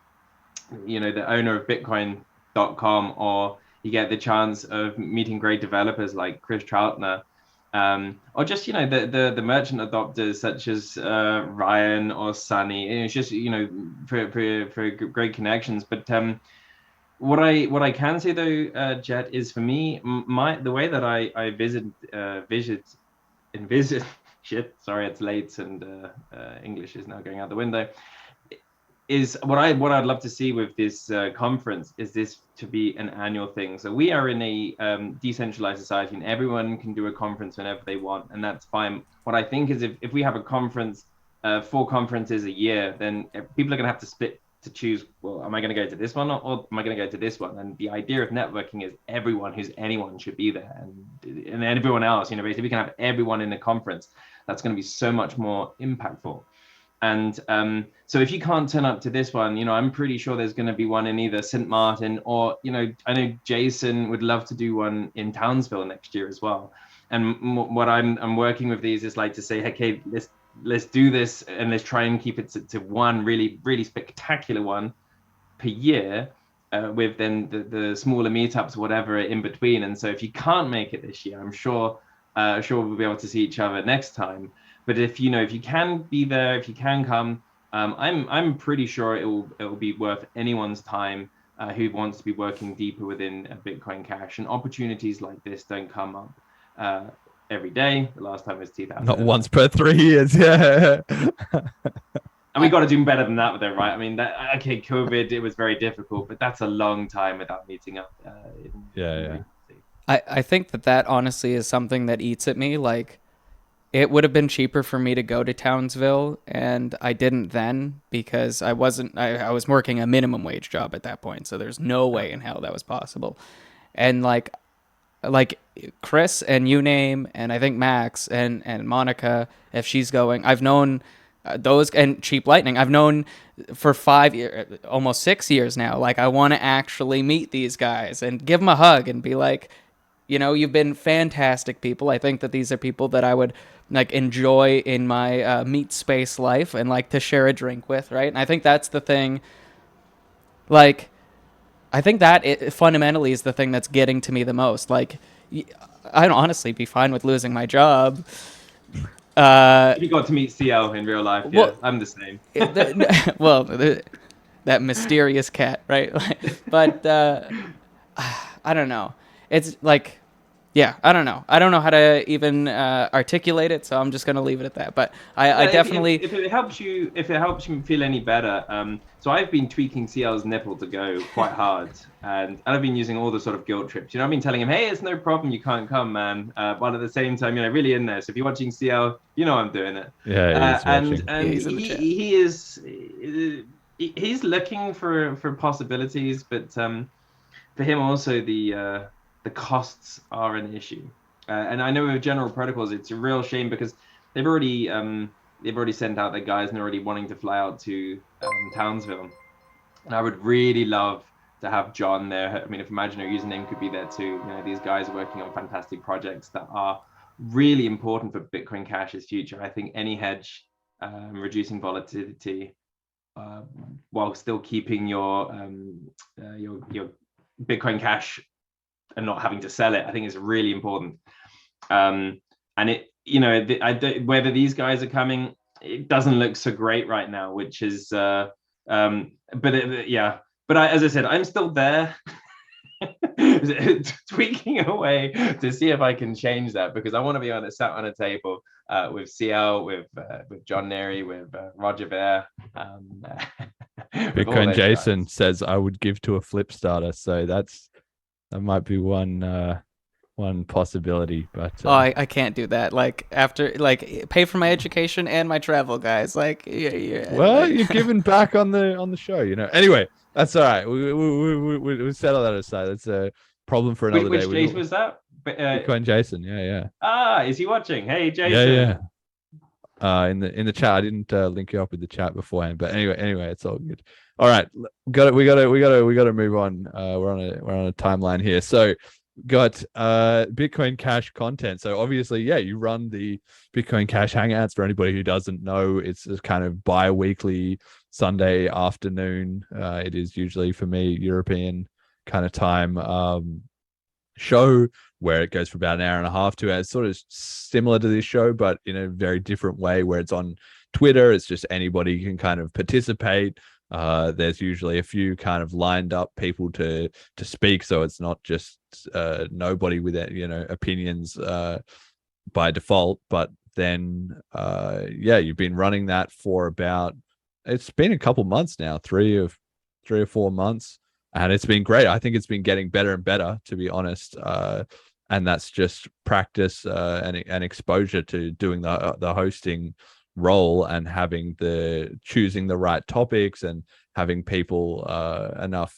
the owner of Bitcoin.com, or you get the chance of meeting great developers like Chris Troutner, or just the merchant adopters such as Ryan or Sunny. It's just for great connections. But what I can say though, Jet, is for me, the way that I visit shit, sorry, it's late and English is now going out the window, is what I'd love to see with this conference is this to be an annual thing. So we are in a decentralized society, and everyone can do a conference whenever they want, and that's fine. What I think is if we have a conference, 4 conferences a year, then people are going to have to split to choose, well, am I going to go to this one or am I going to go to this one? And the idea of networking is everyone who's anyone should be there, and everyone else, basically we can have everyone in the conference. That's going to be so much more impactful. And so if you can't turn up to this one, I'm pretty sure there's going to be one in either St. Martin or, I know Jason would love to do one in Townsville next year as well. And what I'm working with these is like to say, okay, let's do this and let's try and keep it to one really, really spectacular one per year. with then the smaller meetups, whatever in between. And so if you can't make it this year, I'm sure we'll be able to see each other next time. But if you can be there, if you can come, I'm pretty sure it will be worth anyone's time who wants to be working deeper within Bitcoin Cash. And opportunities like this don't come up every day. The last time was 2000. Not once per 3 years. Yeah. And we got to do better than that with it, right? I mean, COVID, it was very difficult, but that's a long time without meeting up. I think that honestly is something that eats at me. Like, it would have been cheaper for me to go to Townsville, and I didn't then because I was working a minimum wage job at that point. So there's no way in hell that was possible. And like Chris and Uname and I think Max and Monica, if she's going, I've known those, and Cheap Lightning, I've known for 5 years, almost 6 years now. Like, I want to actually meet these guys and give them a hug and be like, you've been fantastic people. I think that these are people that I would like enjoy in my meat space life and like to share a drink with, right? And I think that's the thing. Like, I think that it fundamentally is the thing that's getting to me the most. Like, I'd honestly be fine with losing my job. You got to meet CL in real life. Yeah, well, I'm the same. That mysterious cat, right? But I don't know. It's like, yeah, I don't know. I don't know how to even articulate it, so I'm just gonna leave it at that. But I definitely, if it helps you feel any better, so I've been tweaking CL's nipple to go quite hard, and I've been using all the sort of guilt trips. I've been telling him, hey, it's no problem, you can't come, man. But at the same time, really in there. So if you're watching CL, I'm doing it. Yeah, he's looking for possibilities, but for him also the costs are an issue. And I know with General Protocols, it's a real shame because they've already sent out their guys and they're already wanting to fly out to Townsville. And I would really love to have John there. I mean, if Imaginary Username could be there too. These guys are working on fantastic projects that are really important for Bitcoin Cash's future. I think any hedge, reducing volatility, while still keeping your Bitcoin Cash and not having to sell it, I think is really important. And whether these guys are coming, it doesn't look so great right now, which is, but as I said, I'm still there tweaking away to see if I can change that, because I want to be sat on a table with CL, with John Neri, with Roger Ver. Bitcoin Jason guys says I would give to a flip starter, so that might be one possibility. But I can't do that. Like, after pay for my education and my travel, guys. Like, well, you're giving back on the show, Anyway, that's all right. We settle that aside. That's a problem for another day. Which Jason was that? Bitcoin Jason. Yeah. Is he watching? Hey, Jason. Yeah. In the chat, I didn't link you up with the chat beforehand, but anyway, it's all good. All right, we got to move on. We're on a timeline here. So, got Bitcoin Cash content. So obviously, you run the Bitcoin Cash Hangouts. For anybody who doesn't know, it's a kind of bi-weekly Sunday afternoon. It is usually, for me, European kind of time show where it goes for about an hour and a half, 2 hours, sort of similar to this show, but in a very different way, where it's on Twitter. It's just anybody can kind of participate. There's usually a few kind of lined up people to speak, so it's not just nobody with opinions by default. But then you've been running that for about, it's been a couple months now, 3 or 4 months, and it's been great. I think it's been getting better and better, to be honest, and that's just practice and exposure to doing the hosting role, and choosing the right topics and having people enough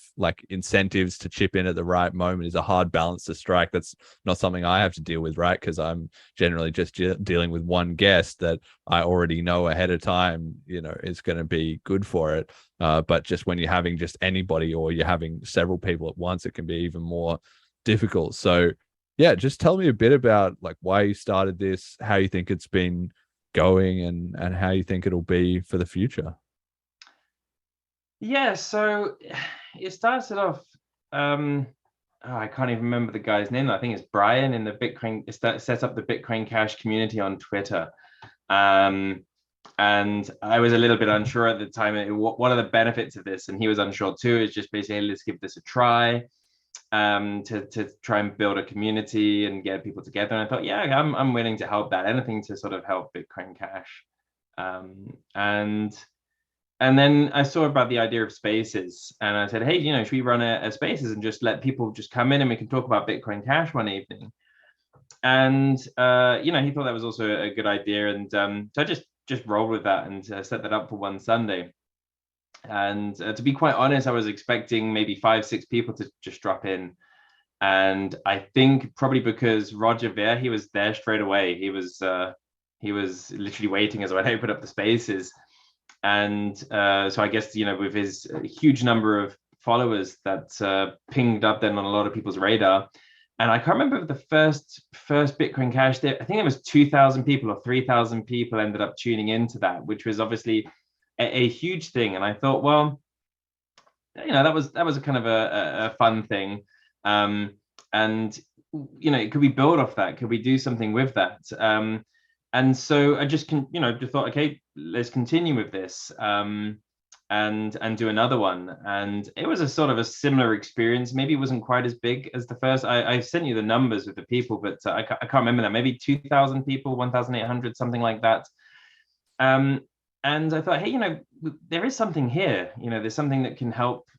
incentives to chip in at the right moment is a hard balance to strike. That's not something I have to deal with, right? Because I'm generally just dealing with one guest that I already know ahead of time, is going to be good for it. But just when you're having just anybody, or you're having several people at once, it can be even more difficult. So just tell me a bit about why you started this, how you think it's been going, and how you think it'll be for the future. So it started off. I can't even remember the guy's name. I think it's Brian in the Bitcoin. Set up the Bitcoin Cash community on Twitter. And I was a little bit unsure at the time. What are the benefits of this? And he was unsure too. It's just basically, let's give this a try, to try and build a community and get people together. And I thought, yeah, I'm willing to help that. Anything to sort of help Bitcoin Cash. And then I saw about the idea of spaces, and I said, hey, should we run a spaces and just let people just come in and we can talk about Bitcoin Cash one evening? And he thought that was also a good idea, and so I just rolled with that and set that up for one Sunday. And to be quite honest, I was expecting maybe 5-6 people to just drop in, and I think probably because Roger Ver, he was there straight away. He was literally waiting as I opened up the spaces. And so I guess, with his huge number of followers that pinged up then on a lot of people's radar. And I can't remember the first Bitcoin Cash. I think it was 2,000 people or 3,000 people ended up tuning into that, which was obviously a huge thing. And I thought, well, that was a kind of a fun thing. And, could we build off that? Could we do something with that? And so I just thought, okay, let's continue with this, and do another one. And it was a sort of a similar experience. Maybe it wasn't quite as big as the first. I sent you the numbers of the people, but I can't remember that. Maybe 2,000 people, 1,800, something like that. And I thought, hey, there is something here. There's something that can help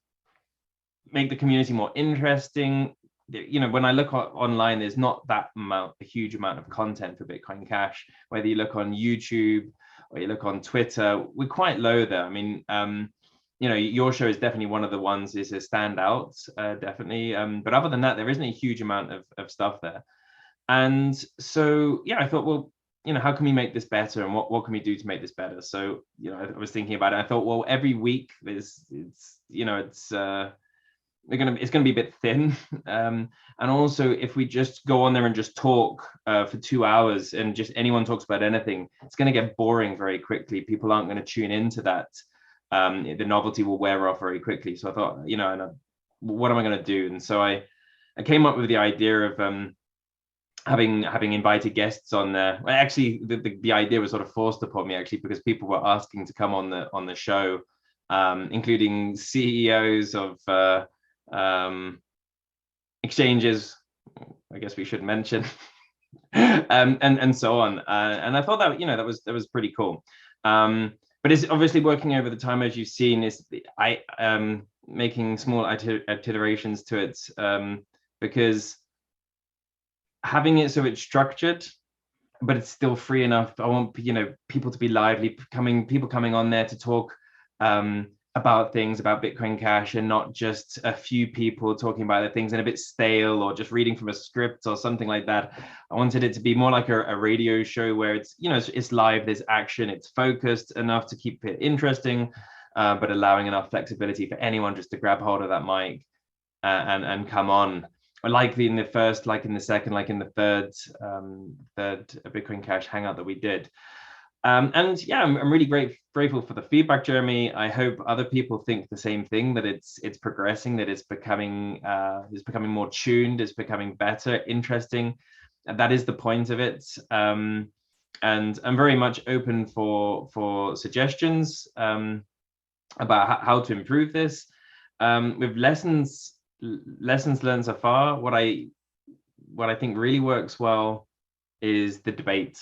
make the community more interesting. When I look online, there's not a huge amount of content for Bitcoin Cash. Whether you look on YouTube or you look on Twitter, we're quite low there. I mean, your show is definitely one of the ones is a standout, definitely. But other than that, there isn't a huge amount of stuff there. And so, I thought, well, how can we make this better, and what can we do to make this better? So, I was thinking about it. I thought, well, every week it's going to be a bit thin, and also if we just go on there and just talk for 2 hours and just anyone talks about anything, it's going to get boring very quickly. People aren't going to tune into that. The novelty will wear off very quickly. So I thought, what am I going to do? And so I came up with the idea of having invited guests on there. Well, actually, the idea was sort of forced upon me, actually, because people were asking to come on the show, including CEOs of exchanges, I guess we should mention, and so on. And I thought that that was pretty cool. But it's obviously working over the time, as you've seen. Is making small iterations to it, because having it so it's structured, but it's still free enough. I want people to be lively, people coming on there to talk about things, about Bitcoin Cash, and not just a few people talking about the things and a bit stale or just reading from a script or something like that. I wanted it to be more like a radio show where it's it's live, there's action, it's focused enough to keep it interesting, but allowing enough flexibility for anyone just to grab hold of that mic and come on. Like in the first, like in the second, like in the third Bitcoin Cash hangout that we did. And yeah, I'm really grateful for the feedback, Jeremy. I hope other people think the same thing, that it's progressing, that it's becoming more tuned, it's becoming better, interesting. And that is the point of it. And I'm very much open for suggestions about how to improve this. With lessons learned so far, what I think really works well is the debate.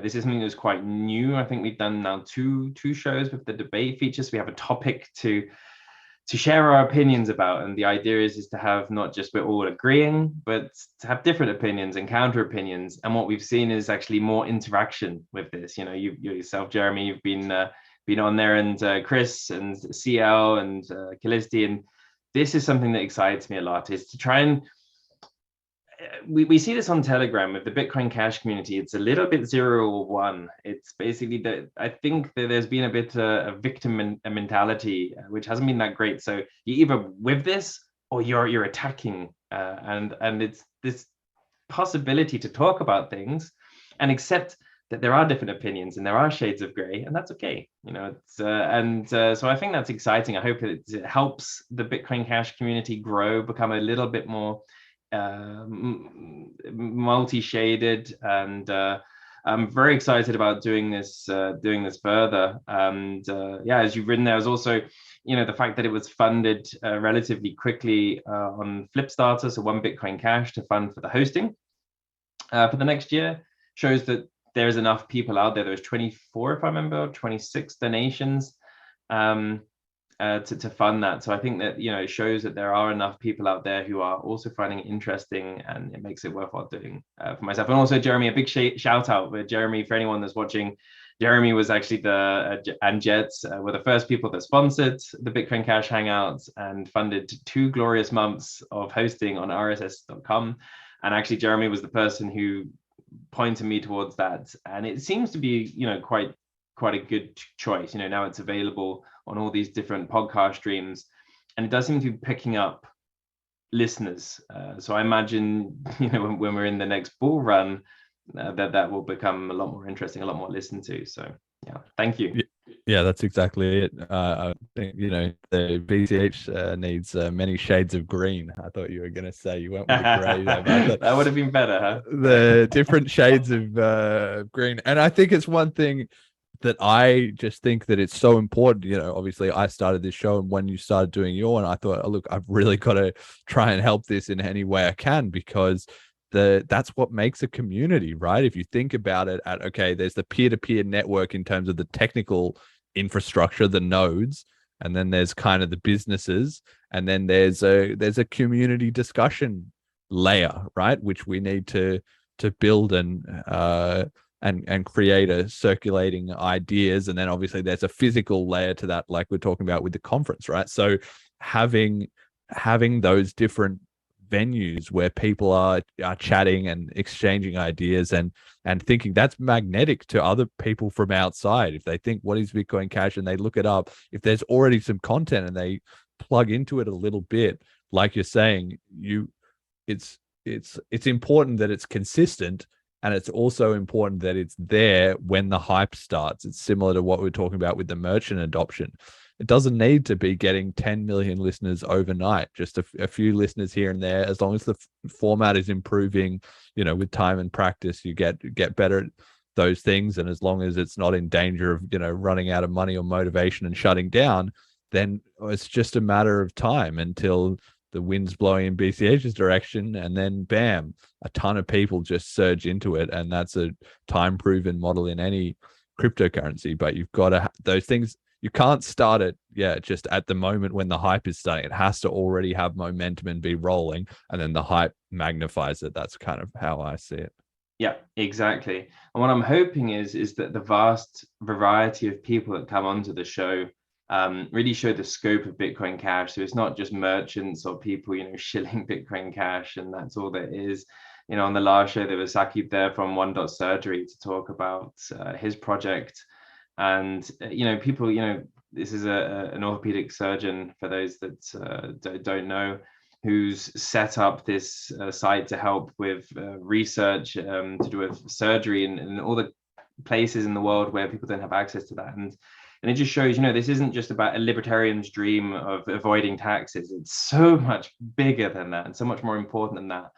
This is something that's quite new. I think we've done now two shows with the debate features. We have a topic to share our opinions about, and the idea is to have not just we're all agreeing, but to have different opinions and counter opinions. And what we've seen is actually more interaction with this. You yourself, Jeremy, you've been on there, and Chris and CL and Callisti, and this is something that excites me a lot, is to try and we see this on Telegram with the Bitcoin Cash community. It's a little bit 0 or 1. It's basically that I think that there's been a bit a victim mentality, which hasn't been that great. So you're either with this or you're attacking, and it's this possibility to talk about things and accept that there are different opinions and there are shades of gray, and that's okay. So I think that's exciting. I hope it helps the Bitcoin Cash community grow, become a little bit more multi-shaded, and I'm very excited about doing this further. As you've written, there was also, the fact that it was funded relatively quickly on Flipstarter, so One Bitcoin Cash, to fund for the hosting for the next year, shows that there's enough people out there. There's 24, if I remember, 26 donations to fund that. So I think that, it shows that there are enough people out there who are also finding it interesting, and it makes it worthwhile doing for myself. And also, Jeremy, a big shout out with Jeremy, for anyone that's watching. Jeremy was actually and Jets were the first people that sponsored the Bitcoin Cash Hangouts and funded 2 glorious months of hosting on rss.com. And actually, Jeremy was the person who pointed me towards that. And it seems to be, quite a good choice. Now it's available on all these different podcast streams, and it does seem to be picking up listeners. So I imagine, when we're in the next bull run, that will become a lot more interesting, a lot more listened to. So yeah, thank you. Yeah, that's exactly it. I think, the BCH needs many shades of green. I thought you were going to say you went with the gray there. That would have been better, huh? The different shades of green. And I think it's one thing that I just think that it's so important. Obviously I started this show, and when you started doing your one, I thought, look, I've really got to try and help this in any way I can, because that's what makes a community, right? If you think about it, there's the peer-to-peer network in terms of the technical infrastructure, the nodes, and then there's kind of the businesses, and then there's a community discussion layer, right, which we need to build and create a circulating ideas. And then obviously there's a physical layer to that, like we're talking about with the conference, right? So having those different venues where people are chatting and exchanging ideas and thinking, that's magnetic to other people from outside. If they think, what is Bitcoin Cash, and they look it up, if there's already some content and they plug into it a little bit, like you're saying, it's important that it's consistent, and it's also important that it's there when the hype starts. It's similar to what we're talking about with the merchant adoption. It doesn't need to be getting 10 million listeners overnight, just a few listeners here and there. As long as the format is improving, with time and practice, you get better at those things. And as long as it's not in danger of, running out of money or motivation and shutting down, then it's just a matter of time until the wind's blowing in BCH's direction, and then bam, a ton of people just surge into it. And that's a time-proven model in any cryptocurrency. But you've got to those things. You can't start it, just at the moment when the hype is starting. It has to already have momentum and be rolling, and then the hype magnifies it. That's kind of how I see it. Yeah, exactly. And what I'm hoping is that the vast variety of people that come onto the show really show the scope of Bitcoin Cash. So it's not just merchants or people, shilling Bitcoin Cash, and that's all there is. On the last show, there was Sakib there from Surgery to talk about his project. And, people, this is an orthopedic surgeon, for those that don't know, who's set up this site to help with research to do with surgery and all the places in the world where people don't have access to that. And it just shows, this isn't just about a libertarian's dream of avoiding taxes. It's so much bigger than that and so much more important than that.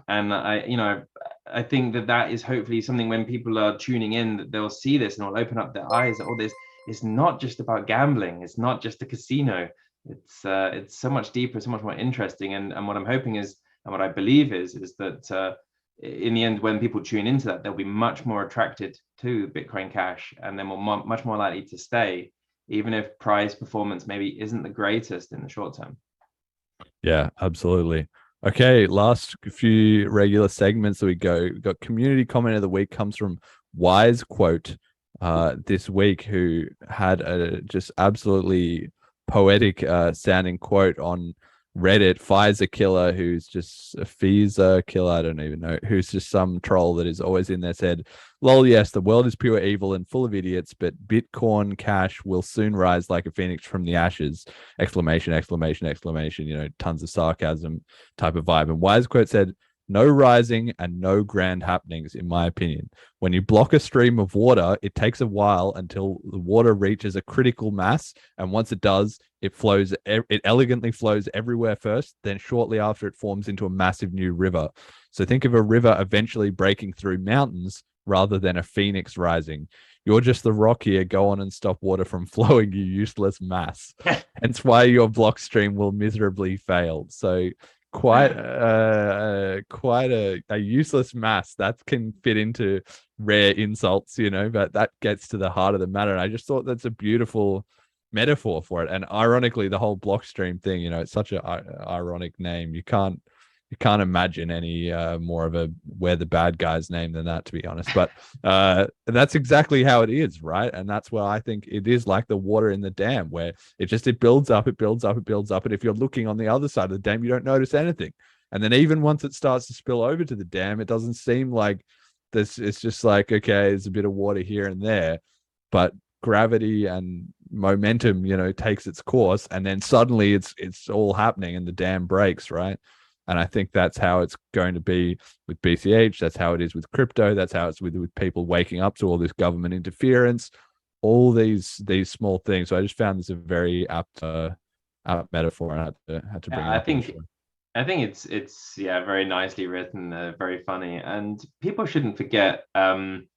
And I think that is hopefully something, when people are tuning in, that they'll see this and it'll open up their eyes that all this is not just about gambling. It's not just a casino. It's so much deeper, so much more interesting. And what I'm hoping is, and what I believe is that in the end, when people tune into that, they'll be much more attracted to Bitcoin Cash, and then much more likely to stay, even if price performance maybe isn't the greatest in the short term. Yeah, absolutely. Okay, last few regular segments that we got. Community comment of the week comes from wisequote this week, who had a just absolutely poetic sounding quote on Reddit. Pfizer killer, who's just a Pfizer killer, I don't even know, who's just some troll that is always in there, said, "Lol, yes, the world is pure evil and full of idiots, but Bitcoin Cash will soon rise like a phoenix from the ashes!" Exclamation, exclamation, exclamation, tons of sarcasm type of vibe. And wisequote said, No rising and no grand happenings, in my opinion. When you block a stream of water, it takes a while until the water reaches a critical mass, and once it does, it elegantly flows everywhere first, then shortly after it forms into a massive new river. So think of a river eventually breaking through mountains rather than a phoenix rising. You're just the rock here. Go on and stop water from flowing, you useless mass. Hence why your block stream will miserably fail. So quite a useless mass that can fit into rare insults, but that gets to the heart of the matter. And I just thought that's a beautiful metaphor for it. And ironically, the whole block stream thing, it's such an ironic name. You can't imagine any more of a we're the bad guy's name than that, to be honest. But that's exactly how it is, right? And that's why I think it is like the water in the dam, where it builds up, it builds up, it builds up. And if you're looking on the other side of the dam, you don't notice anything. And then even once it starts to spill over to the dam, it doesn't seem like this. It's just like, okay, there's a bit of water here and there, but gravity and momentum, takes its course, and then suddenly it's all happening and the dam breaks, right? And I think that's how it's going to be with BCH. That's how it is with crypto. That's how it's with people waking up to all this government interference, all these small things. So I just found this a very apt metaphor. And I had to bring it up. I think it's very nicely written, very funny, and people shouldn't forget in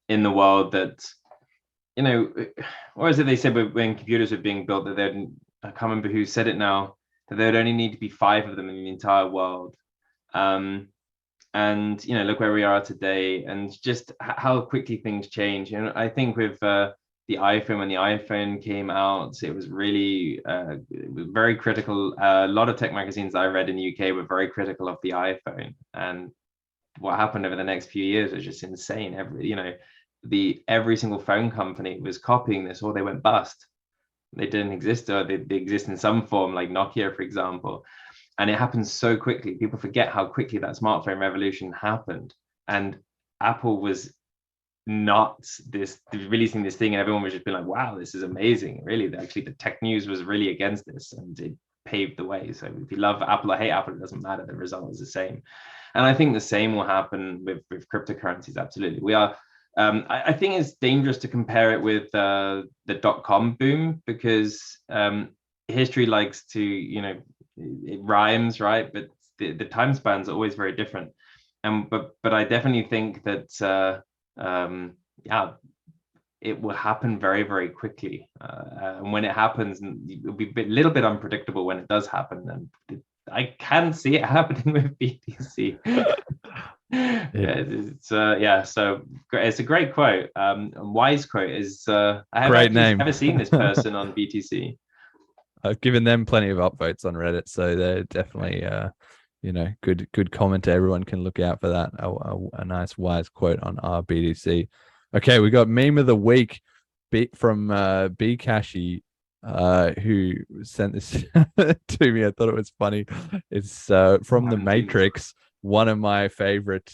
the world that or is it they said when computers were being built that I can't remember who said it now, that there would only need to be 5 of them in the entire world. And look where we are today, and just how quickly things change. I think with the iPhone, when the iPhone came out, it was really very critical. A lot of tech magazines I read in the UK were very critical of the iPhone, and what happened over the next few years was just insane. Every single phone company was copying this, or they went bust. They didn't exist, or they exist in some form, like Nokia, for example. And it happens so quickly. People forget how quickly that smartphone revolution happened. And Apple was not releasing this thing, and everyone was just being like, wow, this is amazing. Really, actually, the tech news was really against this, and it paved the way. So if you love Apple or hate Apple, it doesn't matter. The result is the same. And I think the same will happen with cryptocurrencies. Absolutely. We are. I think it's dangerous to compare it with the .com boom, because history likes to, it rhymes, right? But the time spans are always very different. But I definitely think that it will happen very, very quickly. And when it happens, it'll be a little bit unpredictable when it does happen. And I can see it happening with BTC. So it's a great quote. Wisequote is I have great name. Never seen this person on BTC. I've given them plenty of upvotes on Reddit, so they're definitely good comment. Everyone can look out for that. A nice wise quote on our BTC. Okay, we got meme of the week from Bcashy, who sent this to me. I thought it was funny. It's from The Matrix, one of my favorite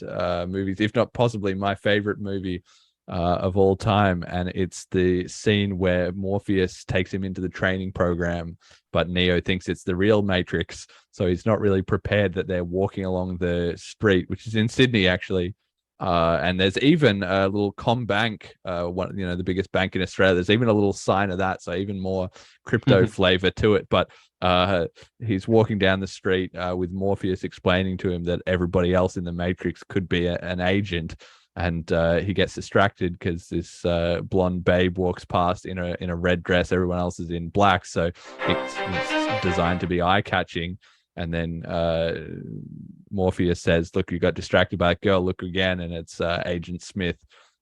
movies, if not possibly my favorite movie of all time. And it's the scene where Morpheus takes him into the training program, but Neo thinks it's the real Matrix. So he's not really prepared that they're walking along the street, which is in Sydney, actually. And there's even a little Combank, the biggest bank in Australia. There's even a little sign of that, so even more crypto flavor to it. But he's walking down the street with Morpheus explaining to him that everybody else in the Matrix could be an agent, and he gets distracted because this blonde babe walks past in a red dress. Everyone else is in black, so it's designed to be eye-catching. And then Morpheus says, look, you got distracted by a girl, look again, and it's Agent Smith.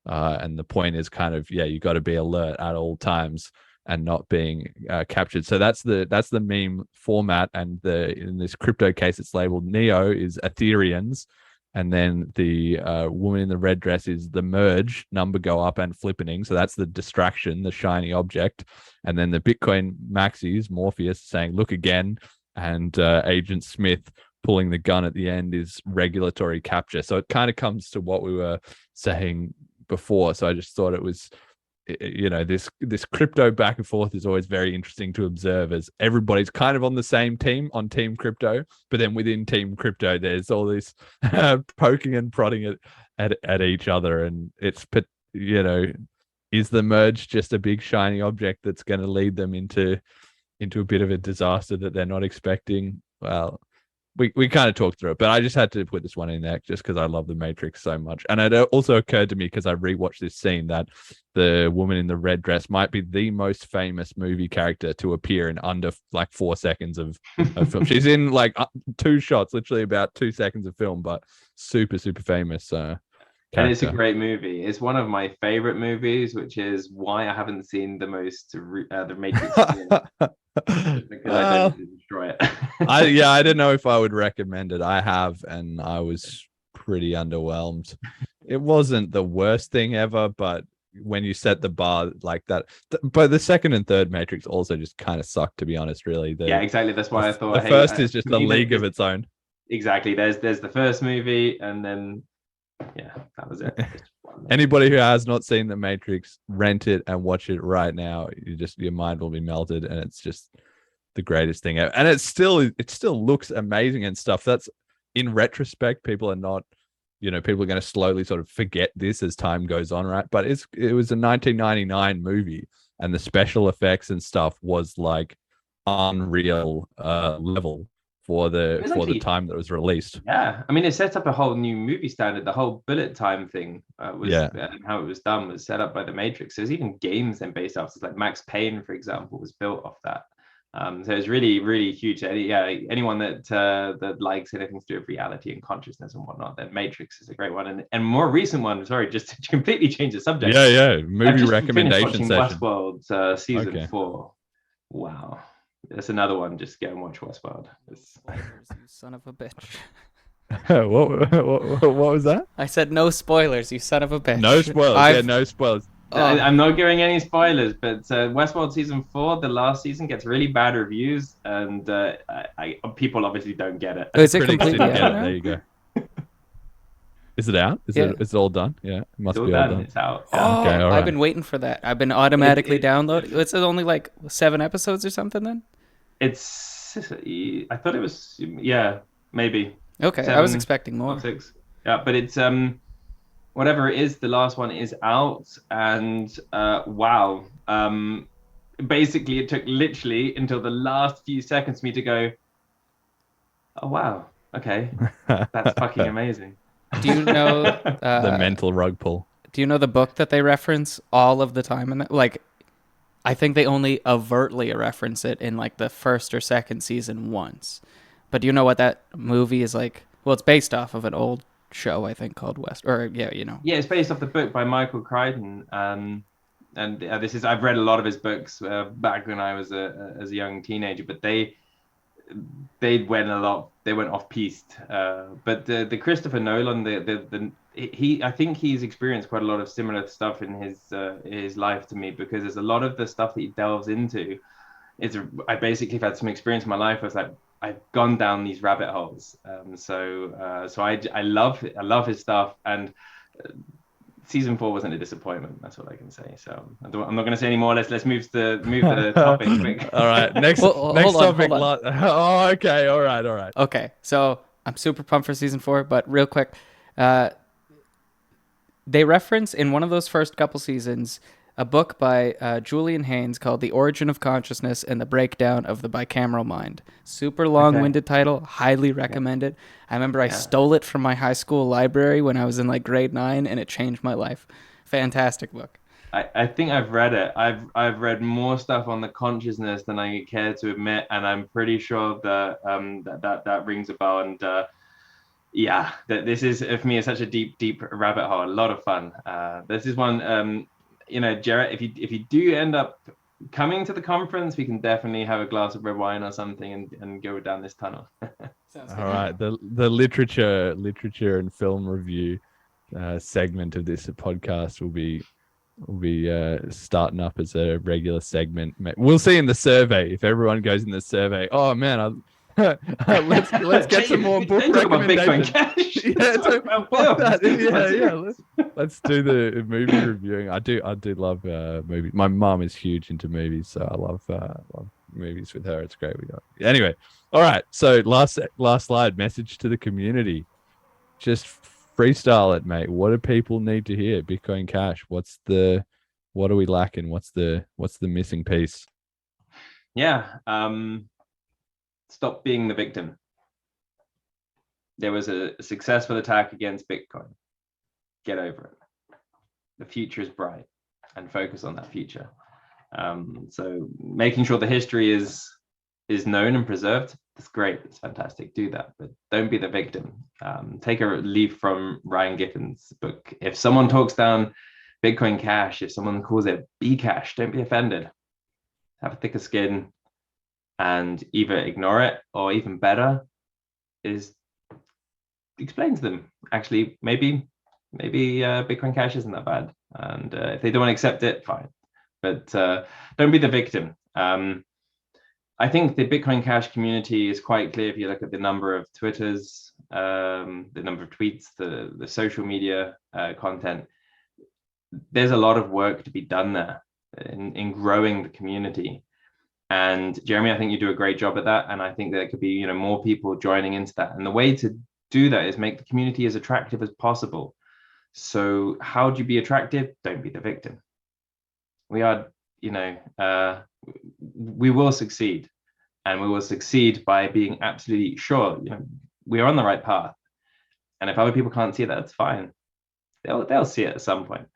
And the point is kind of, you got to be alert at all times and not being captured. So that's the meme format. And in this crypto case, it's labeled Neo is Ethereans. And then the woman in the red dress is the merge, number go up and flippening. So that's the distraction, the shiny object. And then the Bitcoin maxis, Morpheus saying, look again. And Agent Smith pulling the gun at the end is regulatory capture. So it kind of comes to what we were saying before. So I just thought this crypto back and forth is always very interesting to observe, as everybody's kind of on the same team, on Team Crypto, but then within Team Crypto there's all this poking and prodding at each other, and it's, is the merge just a big shiny object that's going to lead them into a bit of a disaster that they're not expecting? Well, we kind of talked through it, but I just had to put this one in there just because I love the Matrix so much. And it also occurred to me, because I rewatched this scene, that the woman in the red dress might be the most famous movie character to appear in under like 4 seconds of film. She's in like 2 shots, literally about 2 seconds of film, but super, super famous. And it's a great movie. It's one of my favorite movies, which is why I haven't seen the Matrix because I don't need to destroy it. I didn't know if I would recommend it. I have, and I was pretty underwhelmed. It wasn't the worst thing ever, but when you set the bar like that, but the second and third Matrix also just kind of sucked, to be honest. Really, yeah, exactly. That's why I thought the first is just a league of its own. Exactly. There's the first movie, and then. Yeah, that was it. Anybody who has not seen The Matrix, rent it and watch it right now. Your mind will be melted, and it's just the greatest thing ever. And it still looks amazing and stuff. That's, in retrospect, people are not, people are going to slowly sort of forget this as time goes on, right? But it was a 1999 movie, and the special effects and stuff was like unreal level for the time that was released. Yeah, I mean, it set up a whole new movie standard. The whole bullet time thing and how it was done was set up by The Matrix. There's even games then based off, like Max Payne, for example, was built off that. So it's really, really huge. Yeah, anyone that likes anything to do with reality and consciousness and whatnot, then Matrix is a great one. And more recent one, sorry, just to completely change the subject. Yeah, movie recommendation session. Westworld season 4. Wow. That's another one. Just go and watch Westworld. Spoilers, you son of a bitch. What was that? I said no spoilers, you son of a bitch. No spoilers. No spoilers. I'm not giving any spoilers, but Westworld season 4, the last season, gets really bad reviews, and people obviously don't get it. Is it completely out? There you go. Is it out? Is it all done? Yeah, it must be all done. It's out. Oh, okay, all right. I've been waiting for that. I've been automatically downloading. It's only like 7 episodes or something then? I thought it was, maybe. Okay, 7, I was expecting more. 6. Yeah, but it's whatever it is, the last one is out, and wow. Basically, it took literally until the last few seconds for me to go, oh wow, okay, that's fucking amazing. Do you know the mental rug pull? Do you know the book that they reference all of the time? And like, I think they only overtly reference it in like the first or second season once. But do you know what that movie is like? Well, it's based off of an old show, I think, called West. Or yeah, Yeah, it's based off the book by Michael Crichton. And I've read a lot of his books back when I was as a young teenager, but they went off piste. But the Christopher Nolan, I think he's experienced quite a lot of similar stuff in his life to me, because there's a lot of the stuff that he delves into. I basically have had some experience in my life where it's like I've gone down these rabbit holes. So I love his stuff, and season 4 wasn't a disappointment. That's what I can say. So I'm not going to say any more. Let's move to the topic quick. All right, next topic. Oh, okay, all right. Okay, so I'm super pumped for season 4, but real quick, they reference in one of those first couple seasons a book by Julian Haynes called The Origin of Consciousness and the Breakdown of the Bicameral Mind. Super long-winded title. Highly recommend it. I remember I stole it from my high school library when I was in like grade 9, and it changed my life. Fantastic book. I think I've read it. I've read more stuff on the consciousness than I care to admit, and I'm pretty sure that rings a bell. And that this is, for me, is such a deep rabbit hole. A lot of fun. This is one. Jarrett, if you do end up coming to the conference, we can definitely have a glass of red wine or something and go down this tunnel. Sounds good. All right, the literature and film review segment of this podcast will be starting up as a regular segment. We'll see in the survey if everyone goes in the survey. Oh man, let's get some more book Don't talk about Bitcoin recommendations. Cash. Yeah, Talk so about fuck films. that. Yeah. Let's do the movie reviewing. I do love movies. My mom is huge into movies, so I love movies with her. It's great. Anyway. All right. So last slide. Message to the community. Just freestyle it, mate. What do people need to hear? Bitcoin Cash. What are we lacking? What's the missing piece? Yeah. Stop being the victim. There was a successful attack against Bitcoin. Get over it. The future is bright, and focus on that future. So making sure the history is known and preserved, that's great. It's fantastic. Do that, but don't be the victim. Take a leaf from Ryan Giffen's book. If someone talks down Bitcoin Cash, if someone calls it Bcash, don't be offended. Have a thicker skin and either ignore it, or even better is explain to them, actually, maybe Bitcoin Cash isn't that bad. And if they don't want to accept it, fine. But don't be the victim. I think the Bitcoin Cash community is quite clear if you look at the number of Twitters, the number of tweets, the social media content. There's a lot of work to be done there in growing the community. And Jeremy, I think you do a great job at that. And I think there could be, more people joining into that. And the way to do that is make the community as attractive as possible. So how do you be attractive? Don't be the victim. We are, we will succeed, and we will succeed by being absolutely sure, we are on the right path. And if other people can't see that, that's fine. They'll see it at some point.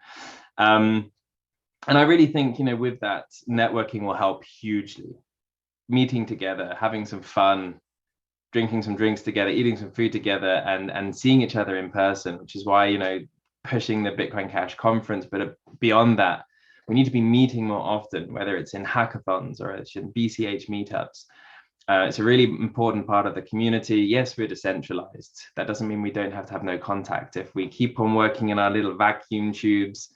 And I really think, with that, networking will help hugely. Meeting together, having some fun, drinking some drinks together, eating some food together, and seeing each other in person, which is why, pushing the Bitcoin Cash conference. But beyond that, we need to be meeting more often, whether it's in hackathons or it's in BCH meetups. It's a really important part of the community. Yes, we're decentralized. That doesn't mean we don't have to have no contact. If we keep on working in our little vacuum tubes,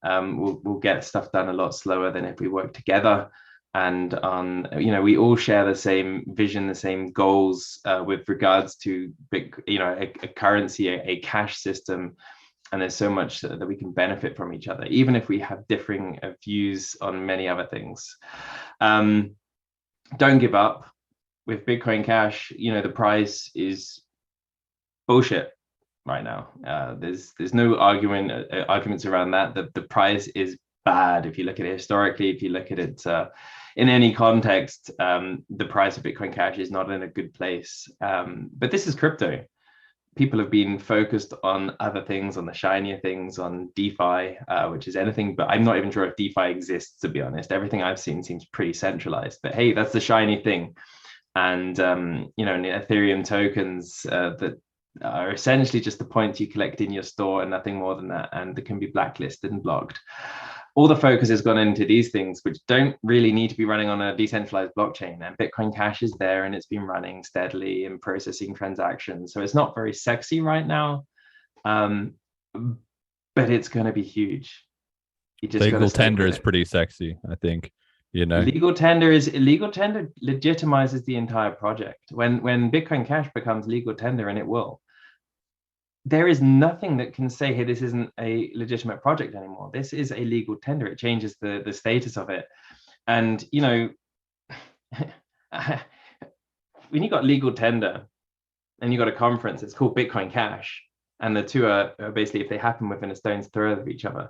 we'll get stuff done a lot slower than if we work together. And we all share the same vision, the same goals with regards to a currency, a cash system. And there's so much that we can benefit from each other, even if we have differing views on many other things. Don't give up. With Bitcoin Cash, the price is bullshit right now. There's no arguments around that. The price is bad. If you look at it historically, if you look at it in any context, the price of Bitcoin Cash is not in a good place. But this is crypto. People have been focused on other things, on the shinier things, on DeFi, which is anything, but I'm not even sure if DeFi exists, to be honest. Everything I've seen seems pretty centralized, but hey, that's the shiny thing. And, Ethereum tokens that are essentially just the points you collect in your store and nothing more than that. And they can be blacklisted and blocked. All the focus has gone into these things, which don't really need to be running on a decentralized blockchain. And Bitcoin Cash is there, and it's been running steadily and processing transactions. So it's not very sexy right now, but it's going to be huge. Legal tender is pretty sexy, I think. Legal tender legitimizes the entire project. When Bitcoin Cash becomes legal tender, and it will, there is nothing that can say, hey, this isn't a legitimate project anymore. This is a legal tender. It changes the status of it. And, when you got legal tender and you got a conference, it's called Bitcoin Cash, and the two are basically, if they happen within a stone's throw of each other,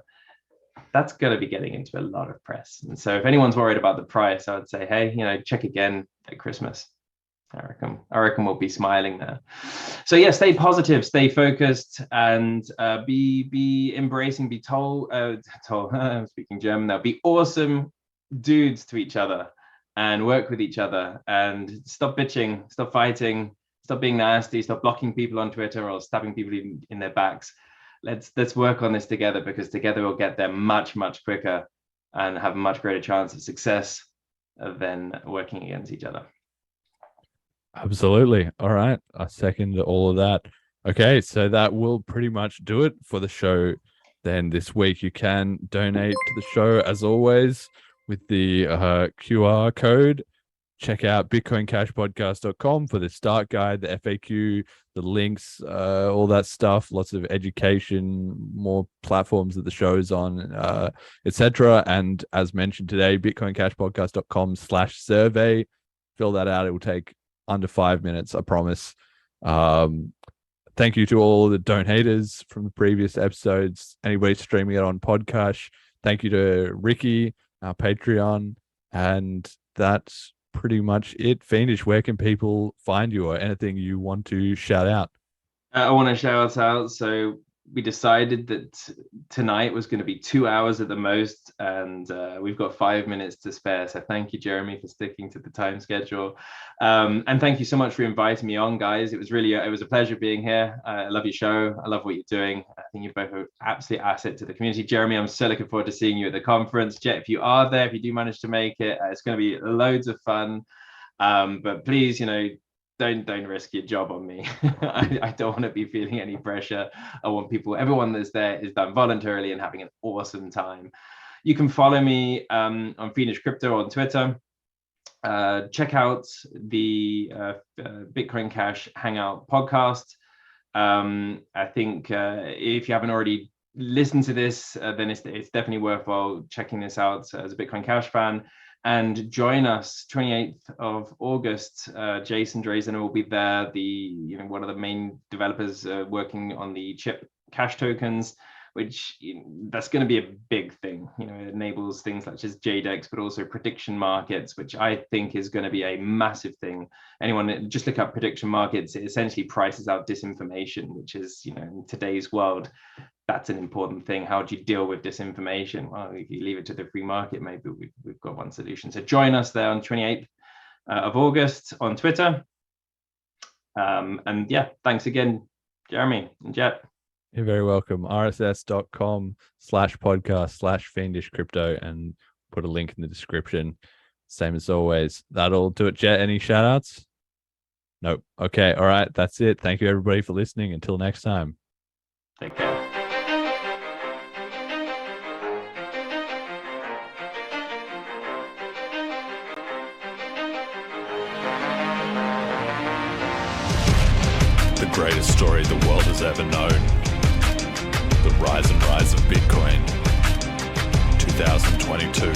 that's going to be getting into a lot of press. And so if anyone's worried about the price, I would say, hey, check again at Christmas. I reckon we'll be smiling there. So yeah, stay positive, stay focused, and be embracing, be told, I'm speaking German now, be awesome dudes to each other and work with each other, and stop bitching, stop fighting, stop being nasty, stop blocking people on Twitter or stabbing people in their backs. Let's work on this together, because together we'll get there much, much quicker and have a much greater chance of success than working against each other. Absolutely. All right. I second all of that. Okay. So that will pretty much do it for the show. Then this week you can donate to the show as always with the QR code check out bitcoincashpodcast.com for the start guide, the FAQ, the links, all that stuff, lots of education, more platforms that the show's on, etc. And as mentioned today, bitcoincashpodcast.com/survey. Fill that out. It will take under 5 minutes, I promise. Thank you to all the donators from the previous episodes, anybody streaming it on podcast. Thank you to Ricky, our Patreon. And that's pretty much it. Fiendish, where can people find you, or anything you want to shout out? I want to shout out. So we decided that tonight was going to be 2 hours at the most, and we've got 5 minutes to spare. So thank you, Jeremy, for sticking to the time schedule. And thank you so much for inviting me on, guys. It was a pleasure being here. I love your show. I love what you're doing. I think you're both an absolute asset to the community. Jeremy, I'm so looking forward to seeing you at the conference. Jet, if you are there, if you do manage to make it, it's going to be loads of fun. But please, don't risk your job on me. I don't want to be feeling any pressure. I want everyone that's there is done voluntarily and having an awesome time. You can follow me on Fiendish Crypto on Twitter. Check out the Bitcoin Cash Hangout podcast. I think if you haven't already listened to this, then it's definitely worthwhile checking this out as a Bitcoin Cash fan. And join us 28th of August. Jason Drazen will be there, one of the main developers working on the chip cash tokens, which that's going to be a big thing. It enables things such as JDEX, but also prediction markets, which I think is going to be a massive thing. Anyone just look up prediction markets, it essentially prices out disinformation, which is, in today's world, that's an important thing. How do you deal with disinformation? Well, if you leave it to the free market, maybe we've got one solution. So join us there on 28th of August on Twitter. And yeah, thanks again, Jeremy and Jet. You're very welcome. rss.com/podcast/FiendishCrypto, and put a link in the description. Same as always. That'll do it, Jet. Any shout outs? Nope. Okay. All right. That's it. Thank you, everybody, for listening. Until next time. Take care. The greatest story the world has ever known. The rise and rise of Bitcoin. 2022.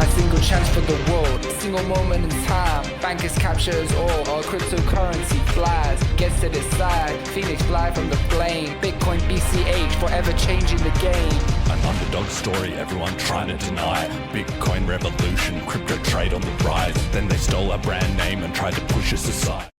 A single chance for the world, a single moment in time. Bankers captures all, our cryptocurrency flies. Gets to decide, Phoenix fly from the flame. Bitcoin BCH, forever changing the game. An underdog story everyone trying to deny. Bitcoin revolution, crypto trade on the rise. Then they stole our brand name and tried to push us aside.